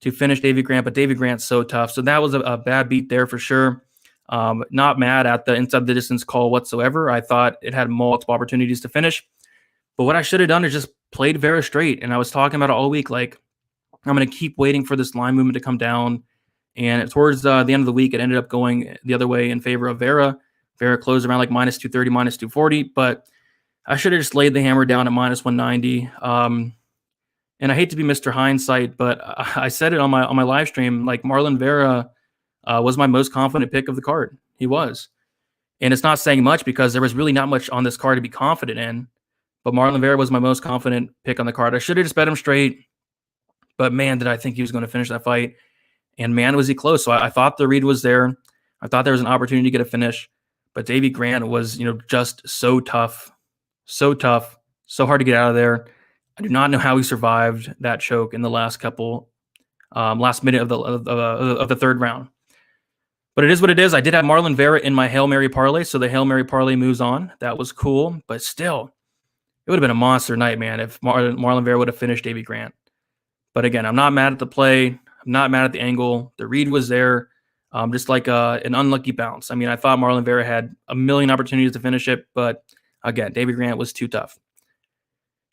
to finish Davy Grant, but Davy Grant's so tough. So that was a bad beat there for sure. Not mad at the inside the distance call whatsoever. I thought it had multiple opportunities to finish. But what I should have done is just played Vera straight. And I was talking about it all week. Like, I'm going to keep waiting for this line movement to come down. And towards the end of the week, it ended up going the other way in favor of Vera. Vera closed around like minus 230, minus 240. But I should have just laid the hammer down at minus 190. And I hate to be Mr. Hindsight, but I said it on my live stream. Like, Marlon Vera was my most confident pick of the card. He was. And it's not saying much because there was really not much on this card to be confident in. But Marlon Vera was my most confident pick on the card. I should have just bet him straight. But man, did I think he was going to finish that fight. And man, was he close. So I thought the read was there. I thought there was an opportunity to get a finish. But Davy Grant was, just so tough. So tough. So hard to get out of there. I do not know how he survived that choke in the last minute of the third round. But it is what it is. I did have Marlon Vera in my Hail Mary parlay, so the Hail Mary parlay moves on. That was cool, but still, it would have been a monster night, man, if Marlon Vera would have finished Davy Grant. But again, I'm not mad at the play. I'm not mad at the angle. The read was there, just like an unlucky bounce. I mean, I thought Marlon Vera had a million opportunities to finish it, but again, Davy Grant was too tough.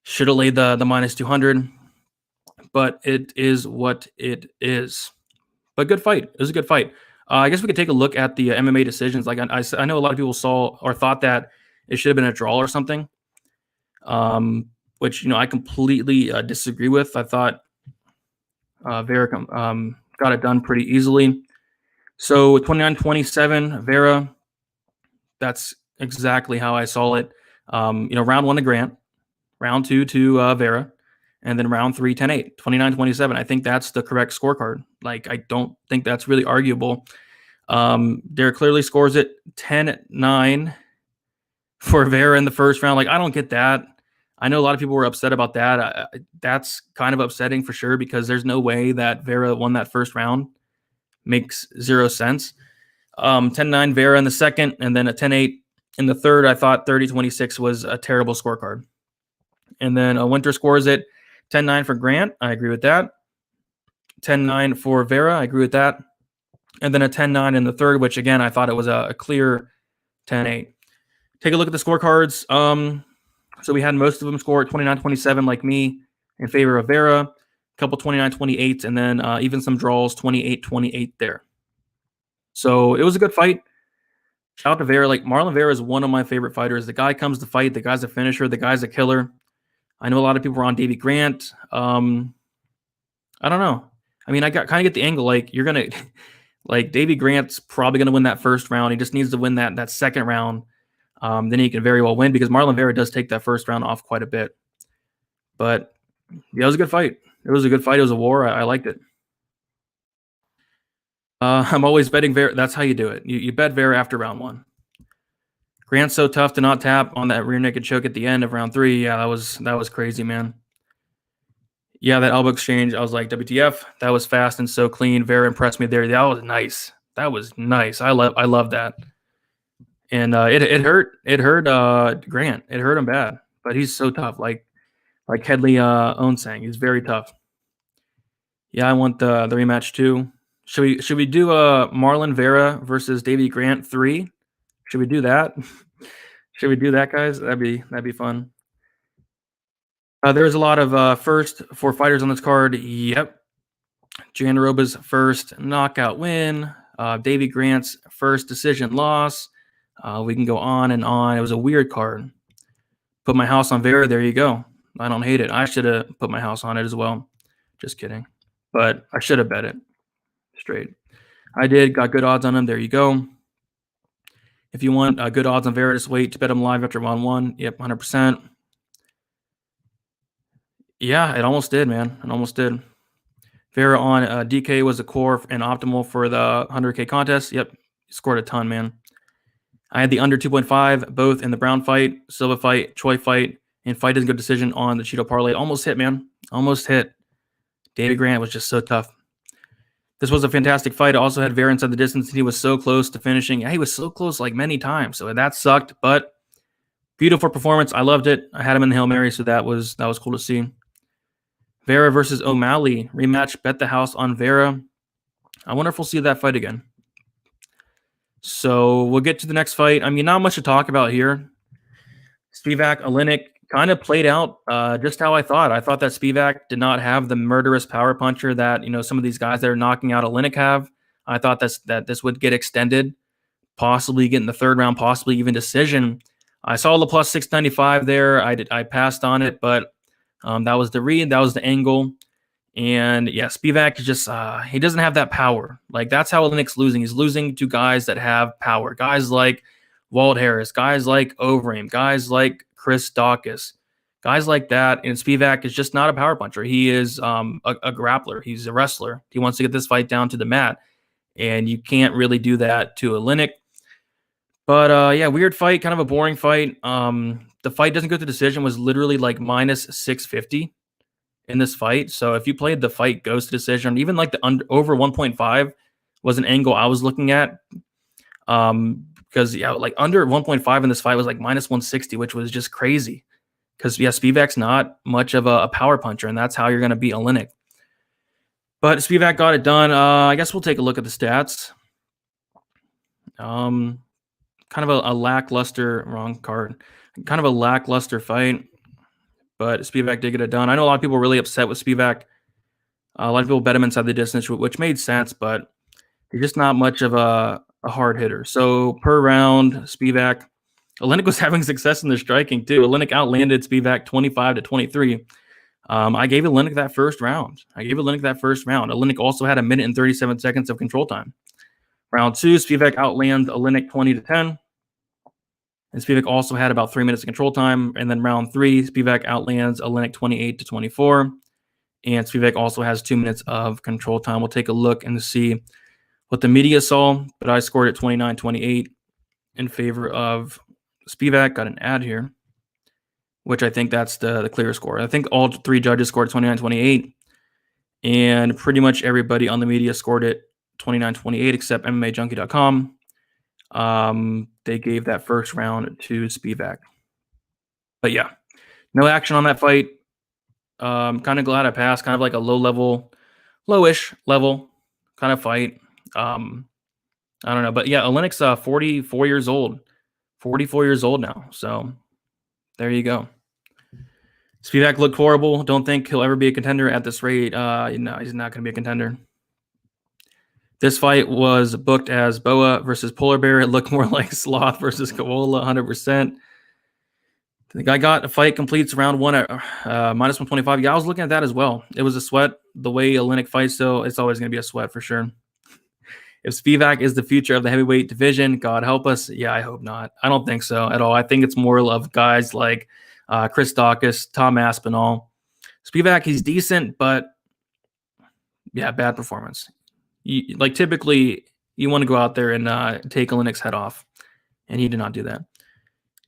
Should have laid the minus 200, but it is what it is. But good fight. It was a good fight. I guess we could take a look at the MMA decisions. Like I know a lot of people saw or thought that it should have been a draw or something, which I completely disagree with. I thought Vera got it done pretty easily. So 29-27, Vera. That's exactly how I saw it. Round 1 to Grant. Round 2 to Vera, and then round 3, 10-8, 29-27. I think that's the correct scorecard. Like, I don't think that's really arguable. Derek clearly scores it 10-9 for Vera in the first round. Like, I don't get that. I know a lot of people were upset about that. That's kind of upsetting for sure because there's no way that Vera won that first round. Makes zero sense. 10-9 Vera in the second, and then a 10-8 in the third. I thought 30-26 was a terrible scorecard. And then Winter scores it 10-9 for Grant. I agree with that. 10-9 for Vera. I agree with that. And then a 10-9 in the third, which, again, I thought it was a clear 10-8. Take a look at the scorecards. So we had most of them score at 29-27 like me in favor of Vera. A couple 29-28, and then even some draws 28-28 there. So it was a good fight. Shout out to Vera. Like, Marlon Vera is one of my favorite fighters. The guy comes to fight. The guy's a finisher. The guy's a killer. I know a lot of people were on Davy Grant. I don't know. I mean, I kind of get the angle. Like, you're going to – like, Davy Grant's probably going to win that first round. He just needs to win that second round. then he can very well win because Marlon Vera does take that first round off quite a bit. But yeah, it was a good fight. It was a good fight. It was a war. I liked it. I'm always betting Vera. That's how you do it. You bet Vera after round 1. Grant's so tough to not tap on that rear naked choke at the end of round 3. Yeah, that was crazy, man. Yeah, that elbow exchange, I was like, WTF, that was fast and so clean. Vera impressed me there. That was nice. That was nice. I love that. And it hurt. It hurt Grant. It hurt him bad. But he's so tough. Like Headley owns saying, he's very tough. Yeah, I want the rematch too. Should we do Marlon Vera versus Davey Grant 3? Should we do that? Should we do that, guys? That'd be fun. There's a lot of first 4 fighters on this card. Yep. Jan Roba's first knockout win. Davey Grant's first decision loss. We can go on and on. It was a weird card. Put my house on Vera. There you go. I don't hate it. I should have put my house on it as well. Just kidding. But I should have bet it straight. I did. Got good odds on him. There you go. If you want good odds on Vera, just wait to bet him live after round 1. Yep, 100%. Yeah, it almost did, man. It almost did. Vera on DK was the core and optimal for the 100K contest. Yep, scored a ton, man. I had the under 2.5 both in the Brown fight, Silva fight, Choi fight, and fight doesn't go decision on the Cheeto parlay. Almost hit, man. Almost hit. David Grant was just so tough. This was a fantastic fight. I also had Vera inside the distance, and he was so close to finishing. Yeah, he was so close like many times, so that sucked, but beautiful performance. I loved it. I had him in the Hail Mary, so that was cool to see. Vera versus O'Malley rematch. Bet the house on Vera. I wonder if we'll see that fight again. So we'll get to the next fight. I mean, not much to talk about here. Spivak Oleinik kind of played out just how I thought. I thought that Spivak did not have the murderous power puncher that some of these guys that are knocking out Oleinik have. I thought that this would get extended, possibly get in the 3rd round, possibly even decision. I saw the plus 695 there. I passed on it, but that was the read. That was the angle. And yeah, Spivak is just, he doesn't have that power. Like, that's how Oleinik's losing. He's losing to guys that have power. Guys like Walt Harris, guys like Overeem, guys like Chris Dawkins, guys like that. And Spivak is just not a power puncher. He is a grappler. He's a wrestler. He wants to get this fight down to the mat. And you can't really do that to Oleinik. But yeah, weird fight, kind of a boring fight. The fight doesn't go to decision, was literally like minus 650 in this fight. So if you played the fight goes to decision, even like the over 1.5 was an angle I was looking at. Because yeah, like under 1.5 in this fight was like minus 160, which was just crazy. Because yeah, Spivak's not much of a power puncher, and that's how you're going to beat Oleinik. But Spivak got it done. I guess we'll take a look at the stats. Kind of a lackluster, wrong card. Kind of a lackluster fight, but Spivak did get it done. I know a lot of people were really upset with Spivak. A lot of people bet him inside the distance, which made sense, but he's just not much of a hard hitter. So per round, Spivak, Oleinik was having success in the striking too. Oleinik outlanded Spivak 25-23. I gave Oleinik that first round. Oleinik also had 1 minute and 37 seconds of control time. Round 2, Spivak outlands Oleinik 20-10. And Spivak also had about 3 minutes of control time. And then round 3, Spivak outlands Oleinik 28-24. And Spivak also has 2 minutes of control time. We'll take a look and see what the media saw. But I scored at 29-28 in favor of Spivak. Got an ad here, which I think that's the clear score. I think all 3 judges scored 29-28. And pretty much everybody on the media scored it 29-28 except MMAJunkie.com. They gave that first round to Spivak. But yeah, no action on that fight. Kind of glad I passed. Kind of like a lowish level kind of fight. I don't know. But yeah, Oleinik's 44 years old. 44 years old now. So there you go. Spivak looked horrible. Don't think he'll ever be a contender at this rate. No, he's not going to be a contender. This fight was booked as Boa versus Polar Bear. It looked more like Sloth versus Koala, 100%. The guy got a fight, completes round 1 at minus 125. Yeah, I was looking at that as well. It was a sweat. The way Oleinik fights, though, it's always going to be a sweat for sure. If Spivak is the future of the heavyweight division, God help us. Yeah, I hope not. I don't think so at all. I think it's more of guys like Chris Dawkins, Tom Aspinall. Spivak, he's decent, but yeah, bad performance. Typically, you want to go out there and take Oleinik's head off, and he did not do that.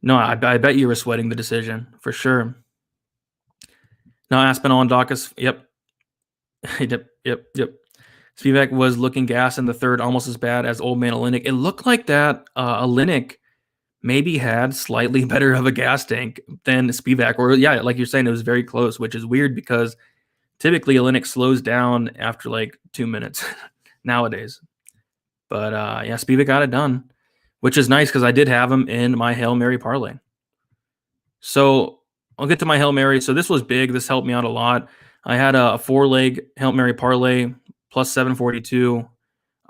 No, I bet you were sweating the decision for sure. No, Aspinall and Dawkins, yep. Yep. Spivak was looking gas in the third, almost as bad as old man Oleinik. It looked like that Oleinik maybe had slightly better of a gas tank than Spivak. Or, yeah, like you're saying, it was very close, which is weird because typically Oleinik slows down after like 2 minutes nowadays. But, yeah, Spivak got it done, which is nice because I did have him in my Hail Mary parlay. So I'll get to my Hail Mary. So this was big. This helped me out a lot. I had a 4-leg Hail Mary parlay plus 742.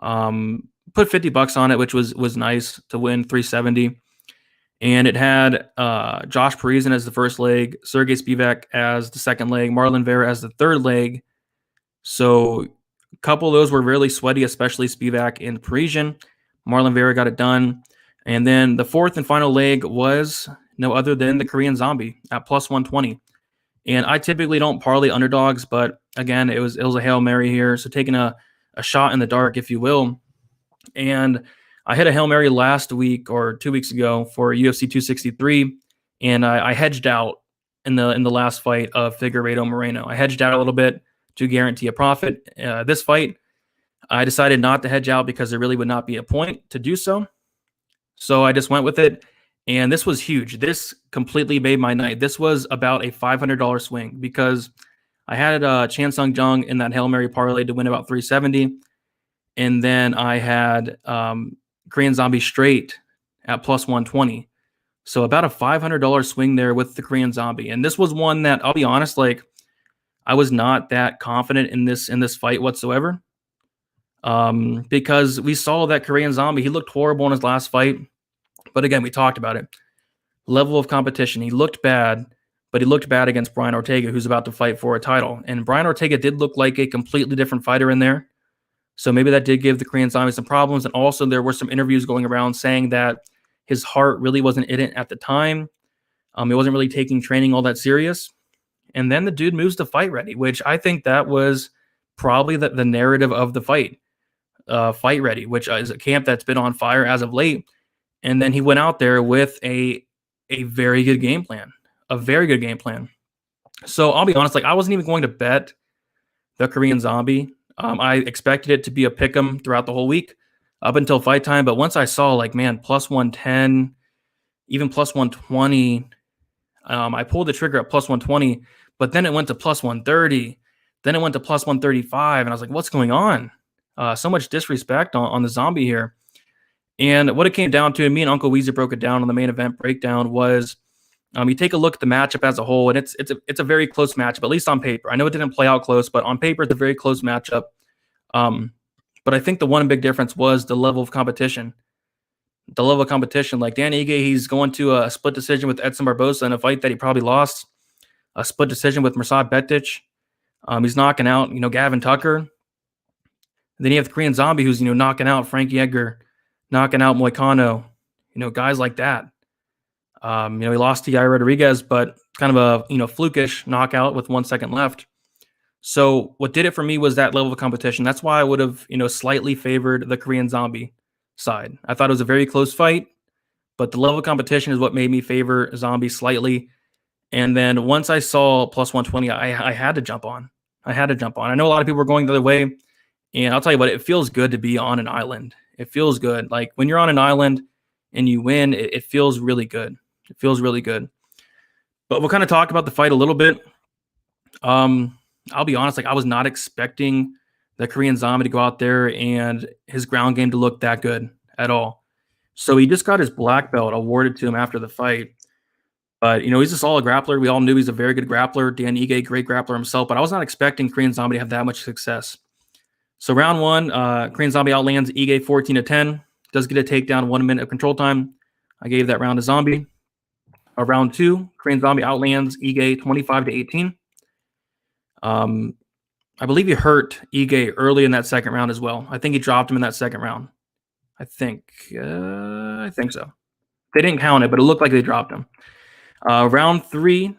Put $50 on it, which was nice to win 370. And it had Josh Parisian as the first leg, Sergey Spivak as the second leg, Marlon Vera as the third leg. So a couple of those were really sweaty, especially Spivak and Parisian. Marlon Vera got it done. And then the fourth and final leg was no other than the Korean Zombie at plus 120. And I typically don't parlay underdogs, but again, it was a Hail Mary here. So taking a shot in the dark, if you will. And I hit a Hail Mary last week or 2 weeks ago for UFC 263, and I hedged out in the last fight of Figueiredo Moreno. I hedged out a little bit to guarantee a profit. This fight, I decided not to hedge out because there really would not be a point to do so. So I just went with it. And this was huge. This completely made my night. This was about a $500 swing because I had Chan Sung Jung in that Hail Mary parlay to win about 370. And then I had Korean Zombie straight at plus 120. So about a $500 swing there with the Korean Zombie. And this was one that, I'll be honest, like I was not that confident in this fight whatsoever. Because we saw that Korean Zombie, he looked horrible in his last fight. But again, we talked about it. Level of competition. He looked bad, but he looked bad against Brian Ortega, who's about to fight for a title. And Brian Ortega did look like a completely different fighter in there. So maybe that did give the Korean Zombie some problems. And also there were some interviews going around saying that his heart really wasn't in it at the time. He wasn't really taking training all that serious. And then the dude moves to fight ready, which I think that was probably the narrative of the fight. Fight ready, which is a camp that's been on fire as of late. And then he went out there with a very good game plan, a very good game plan. So I'll be honest, like I wasn't even going to bet the Korean Zombie. I expected it to be a pick'em throughout the whole week up until fight time. But once I saw like, man, plus 110, even plus 120, I pulled the trigger at plus 120, but then it went to plus 130. Then it went to plus 135. And I was like, what's going on? So much disrespect on the Zombie here. And what it came down to, and me and Uncle Weezer broke it down on the main event breakdown, was you take a look at the matchup as a whole, and it's a very close matchup, at least on paper. I know it didn't play out close, but on paper, it's a very close matchup. But I think the one big difference was the level of competition. The level of competition, like Dan Ige, he's going to a split decision with Edson Barbosa in a fight that he probably lost. A split decision with Mirsad Bektic. He's knocking out, Gavin Tucker. And then you have the Korean Zombie, who's, knocking out Frankie Edgar, knocking out Moicano, guys like that. He lost to Yair Rodriguez, but kind of a, flukish knockout with 1 second left. So what did it for me was that level of competition. That's why I would have, slightly favored the Korean Zombie side. I thought it was a very close fight, but the level of competition is what made me favor Zombie slightly. And then once I saw plus 120, I had to jump on. I know a lot of people were going the other way, and I'll tell you what, it feels good to be on an island. It feels good. Like when you're on an island and you win, it feels really good. It feels really good. But we'll kind of talk about the fight a little bit. I'll be honest, like I was not expecting the Korean Zombie to go out there and his ground game to look that good at all. So he just got his black belt awarded to him after the fight. But, he's a solid grappler. We all knew he's a very good grappler. Dan Ige, great grappler himself. But I was not expecting Korean Zombie to have that much success. So round one, Korean Zombie outlands Ige 14-10. Does get a takedown, 1 minute of control time. I gave that round to Zombie. Round two, Korean Zombie outlands Ige 25-18. I believe he hurt Ige early in that second round as well. I think he dropped him in that second round. I think so. They didn't count it, but it looked like they dropped him. Round 3,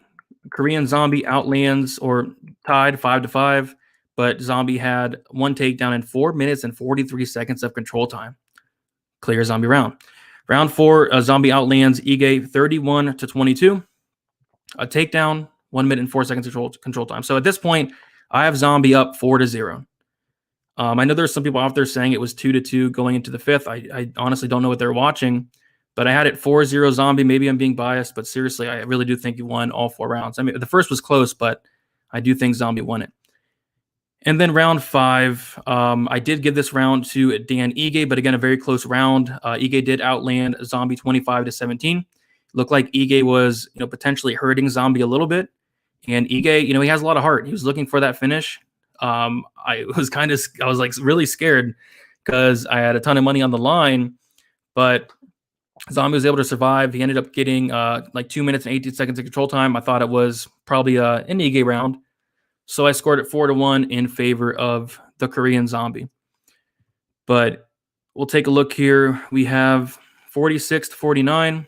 Korean Zombie outlands or tied 5-5, but Zombie had one takedown in 4 minutes and 43 seconds of control time. Clear Zombie round. Round 4, Zombie outlands Ige 31-22. A takedown, 1 minute and 4 seconds control time. So at this point, I have Zombie up 4-0. I know there's some people out there saying it was 2-2 going into the 5th. I honestly don't know what they're watching, but I had it 4-0 Zombie. Maybe I'm being biased, but seriously, I really do think he won all 4 rounds. I mean, the first was close, but I do think Zombie won it. And then round 5, I did give this round to Dan Ige, but again, a very close round. Ige did outland Zombie 25-17. Looked like Ige was, potentially hurting Zombie a little bit. And Ige, he has a lot of heart. He was looking for that finish. I was like really scared because I had a ton of money on the line, but Zombie was able to survive. He ended up getting like 2 minutes and 18 seconds of control time. I thought it was probably an Ige round. So I scored it 4-1 in favor of the Korean Zombie. But we'll take a look here. We have 46-49.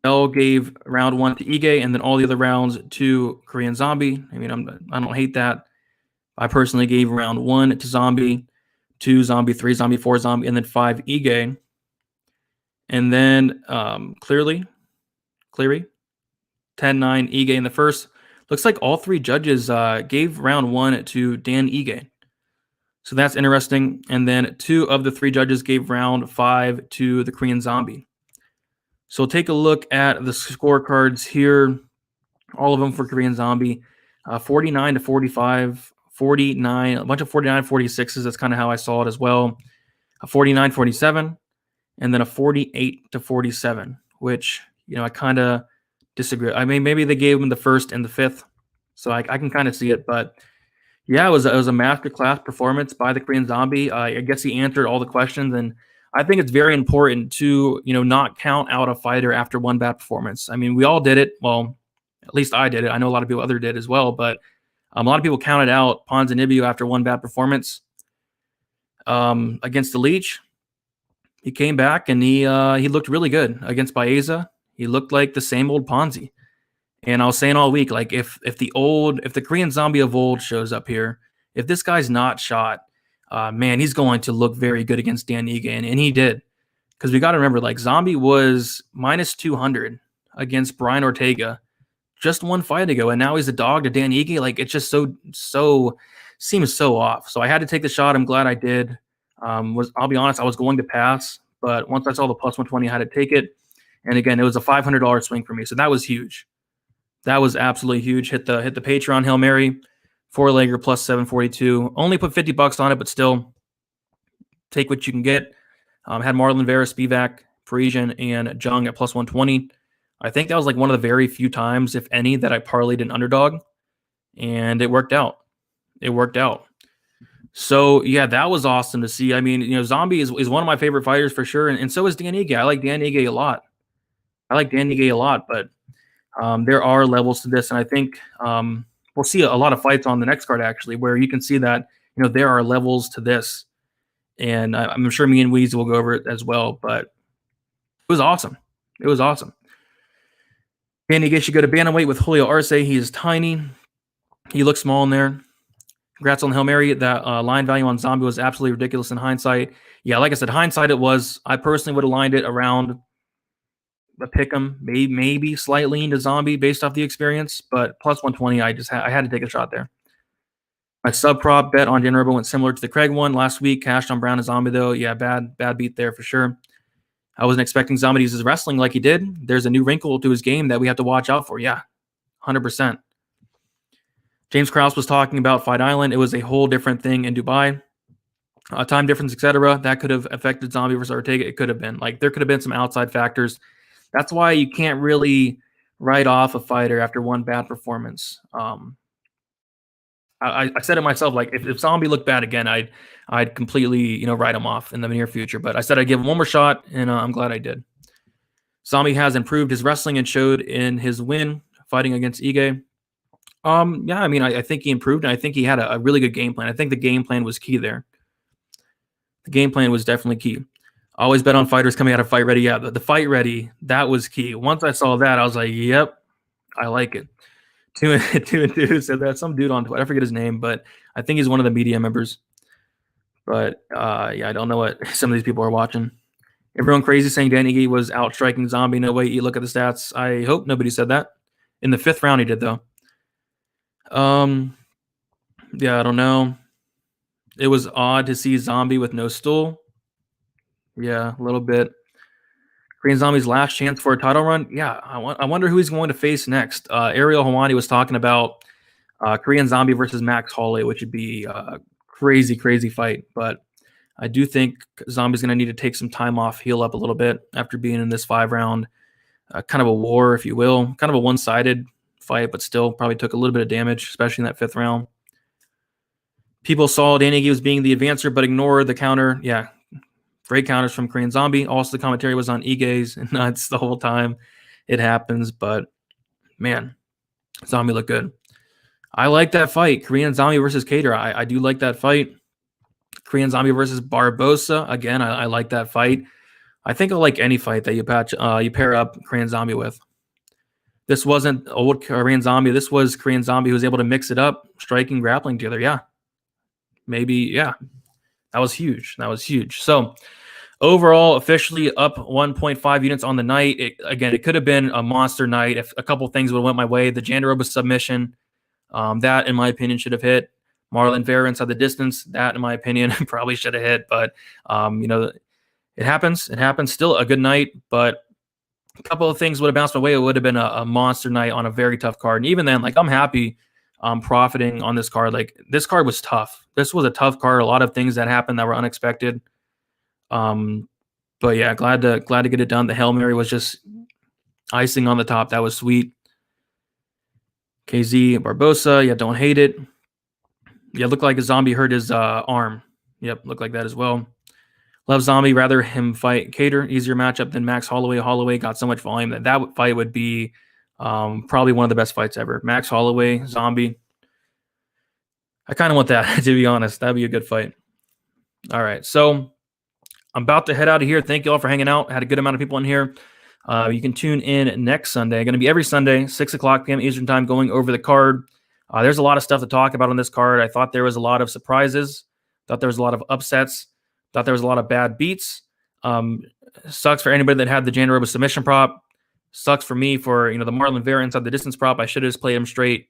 Bell gave round 1 to Ige, and then all the other rounds to Korean Zombie. I mean, I don't hate that. I personally gave round 1 to Zombie, 2 Zombie, 3 Zombie, 4 Zombie, and then 5 Ige. And then Cleary, 10-9 Ige in the first. Looks like all 3 judges gave round 1 to Dan Ige. So that's interesting. And then 2 of the 3 judges gave round 5 to the Korean Zombie. So take a look at the scorecards here. All of them for Korean Zombie. 49-45, 49, a bunch of 49-46s. That's kind of how I saw it as well. A 49-47, and then a 48-47, which, I kind of disagree. I mean, maybe they gave him the first and the 5th, so I can kind of see it. But yeah, it was a masterclass performance by the Korean Zombie. I guess he answered all the questions, and I think it's very important to, not count out a fighter after one bad performance. I mean, we all did it. Well, at least I did it. I know a lot of people did as well, but a lot of people counted out Ponzinibbio after one bad performance against the Leech. He came back and he looked really good against Baeza. He looked like the same old Ponzi. And I was saying all week, like if the Korean Zombie of old shows up here, if this guy's not shot, man, he's going to look very good against Dan Ige, and he did. Because we got to remember, like, Zombie was minus 200 against Brian Ortega just one fight ago, and now he's a dog to Dan Ige. Like, it's just so seems so off. So I had to take the shot. I'm glad I did. I'll be honest, I was going to pass, but once I saw the plus 120, I had to take it. And again, it was a $500 swing for me, so that was huge. That was absolutely huge. Hit the Patreon Hail Mary. 4-legger plus 742. Only put $50 on it, but still take what you can get. Had Marlon Vera, Spivak, Parisian, and Jung at plus 120. I think that was like one of the very few times, if any, that I parlayed an underdog, and it worked out. So yeah, that was awesome to see. I mean, Zombie is one of my favorite fighters for sure, and so is Dan Ige. I like Dan Ige a lot. But there are levels to this, and I think we'll see a lot of fights on the next card, actually, where you can see that, there are levels to this. And I'm sure me and Weezy will go over it as well, but it was awesome. And you should go to bantamweight with Julio Arce. He is tiny. He looks small in there. Congrats on the Hail Mary. That line value on Zombie was absolutely ridiculous in hindsight. Yeah, like I said, hindsight it was. I personally would have lined it around a pick'em, maybe slightly into Zombie based off the experience, but plus 120, I had to take a shot there. My sub prop bet on Dan Robo went similar to the Craig one last week. Cashed on Brown and Zombie though. Yeah, bad beat there for sure. I wasn't expecting Zombie to use his wrestling like he did. There's a new wrinkle to his game that we have to watch out for. Yeah, 100%. James Krause was talking about Fight Island. It was a whole different thing in Dubai. Time difference, etc. That could have affected Zombie versus Ortega. It could have been. Like, there could have been some outside factors. That's why you can't really write off a fighter after one bad performance. I said it myself, like if Zombie looked bad again, I'd completely write him off in the near future. But I said I'd give him one more shot, and I'm glad I did. Zombie has improved his wrestling and showed in his win fighting against Ige. Yeah, I mean, I think he improved, and I think he had a really good game plan. I think the game plan was key there. The game plan was definitely key. I always bet on fighters coming out of fight ready. Yeah, the fight ready, that was key. Once I saw that, I was like, yep, I like it. Two and two said that. Some dude on Twitter, I forget his name, but I think he's one of the media members. But yeah, I don't know what some of these people are watching. Everyone crazy saying Danny Gee was out striking Zombie. No way. You look at the stats. I hope nobody said that. In the 5th round, he did though. Yeah, I don't know. It was odd to see Zombie with no stool. Yeah, a little bit. Korean Zombie's last chance for a title run. Yeah, I wonder who he's going to face next. Ariel Hawani was talking about Korean Zombie versus Max Holloway, which would be a crazy, crazy fight. But I do think Zombie's going to need to take some time off, heal up a little bit after being in this 5-round, kind of a war, if you will, kind of a one-sided fight, but still probably took a little bit of damage, especially in that 5th round. People saw Danny Gee was being the advancer, but ignored the counter. Yeah, great counters from Korean Zombie. Also, the commentary was on Ige's nuts the whole time. It happens, but man, Zombie looked good. I like that fight. Korean Zombie versus Cater. I do like that fight. Korean Zombie versus Barbosa. Again, I like that fight. I think I like any fight that you pair up Korean Zombie with. This wasn't old Korean Zombie. This was Korean Zombie who was able to mix it up, striking, grappling together. Yeah. Maybe, yeah. That was huge. That was huge. So overall, officially up 1.5 units on the night. It could have been a monster night if a couple things would have went my way. The Jandaroba submission, that, in my opinion, should have hit. Marlon Vera inside the distance, that, in my opinion, probably should have hit. But, it happens. It happens. Still a good night, but a couple of things would have bounced my way. It would have been a monster night on a very tough card. And even then, like, I'm happy profiting on this card. Like, this card was tough. This was a tough card. A lot of things that happened that were unexpected. But yeah, glad to get it done. The Hail Mary was just icing on the top. That was sweet. KZ Barbosa, yeah, don't hate it. Yeah, looked like a Zombie hurt his arm. Yep, looked like that as well. Love Zombie, rather him fight Cater. Easier matchup than Max Holloway. Holloway got so much volume that fight would be probably one of the best fights ever. Max Holloway, Zombie. I kind of want that, to be honest. That'd be a good fight. All right, so I'm about to head out of here. Thank you all for hanging out. I had a good amount of people in here. You can tune in next Sunday. Going to be every Sunday, 6 o'clock p.m. Eastern time, going over the card. There's a lot of stuff to talk about on this card. I thought there was a lot of surprises. Thought there was a lot of upsets. Thought there was a lot of bad beats. Sucks for anybody that had the Jandaroba submission prop. Sucks for me for the Marlon Vera inside the distance prop. I should have just played him straight.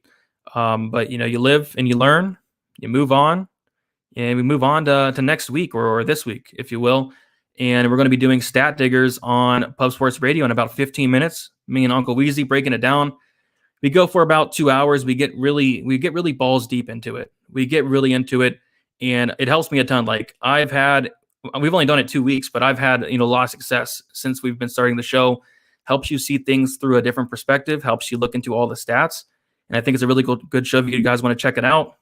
But you live and you learn. You move on. And we move on to next week or this week, if you will. And we're going to be doing Stat Diggers on Pub Sports Radio in about 15 minutes. Me and Uncle Weezy breaking it down. We go for about 2 hours. We get really balls deep into it. We get really into it, and it helps me a ton. Like, we've only done it 2 weeks, but I've had a lot of success since we've been starting the show. Helps you see things through a different perspective. Helps you look into all the stats, and I think it's a really good show if you guys want to check it out.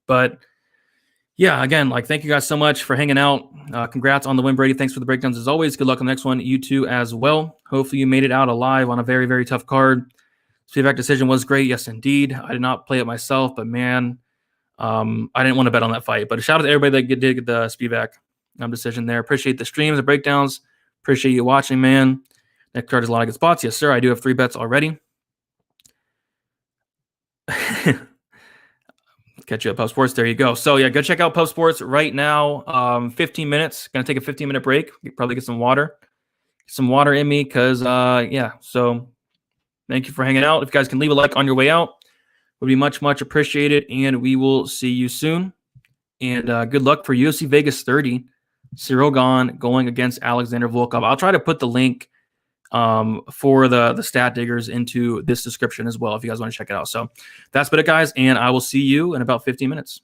But yeah, again, thank you guys so much for hanging out. Congrats on the win, Brady. Thanks for the breakdowns as always. Good luck on the next one. You too as well. Hopefully you made it out alive on a very, very tough card. Spivak decision was great. Yes, indeed. I did not play it myself, but man, I didn't want to bet on that fight. But a shout out to everybody that did get the Spivak decision there. Appreciate the streams, the breakdowns. Appreciate you watching, man. Next card is a lot of good spots. Yes, sir. I do have 3 bets already. Catch you at Pub Sports. There you go. So yeah, go check out Pub Sports right now. 15 minutes. Gonna take a 15-minute break. Probably get some water. Some water in me because yeah. So thank you for hanging out. If you guys can leave a like on your way out, would be much, much appreciated. And we will see you soon. And good luck for UFC Vegas 30. Cyril Gahn going against Alexander Volkov. I'll try to put the link for the Stat Diggers into this description as well if you guys want to check it out. So that's been it, guys, and I will see you in about 15 minutes.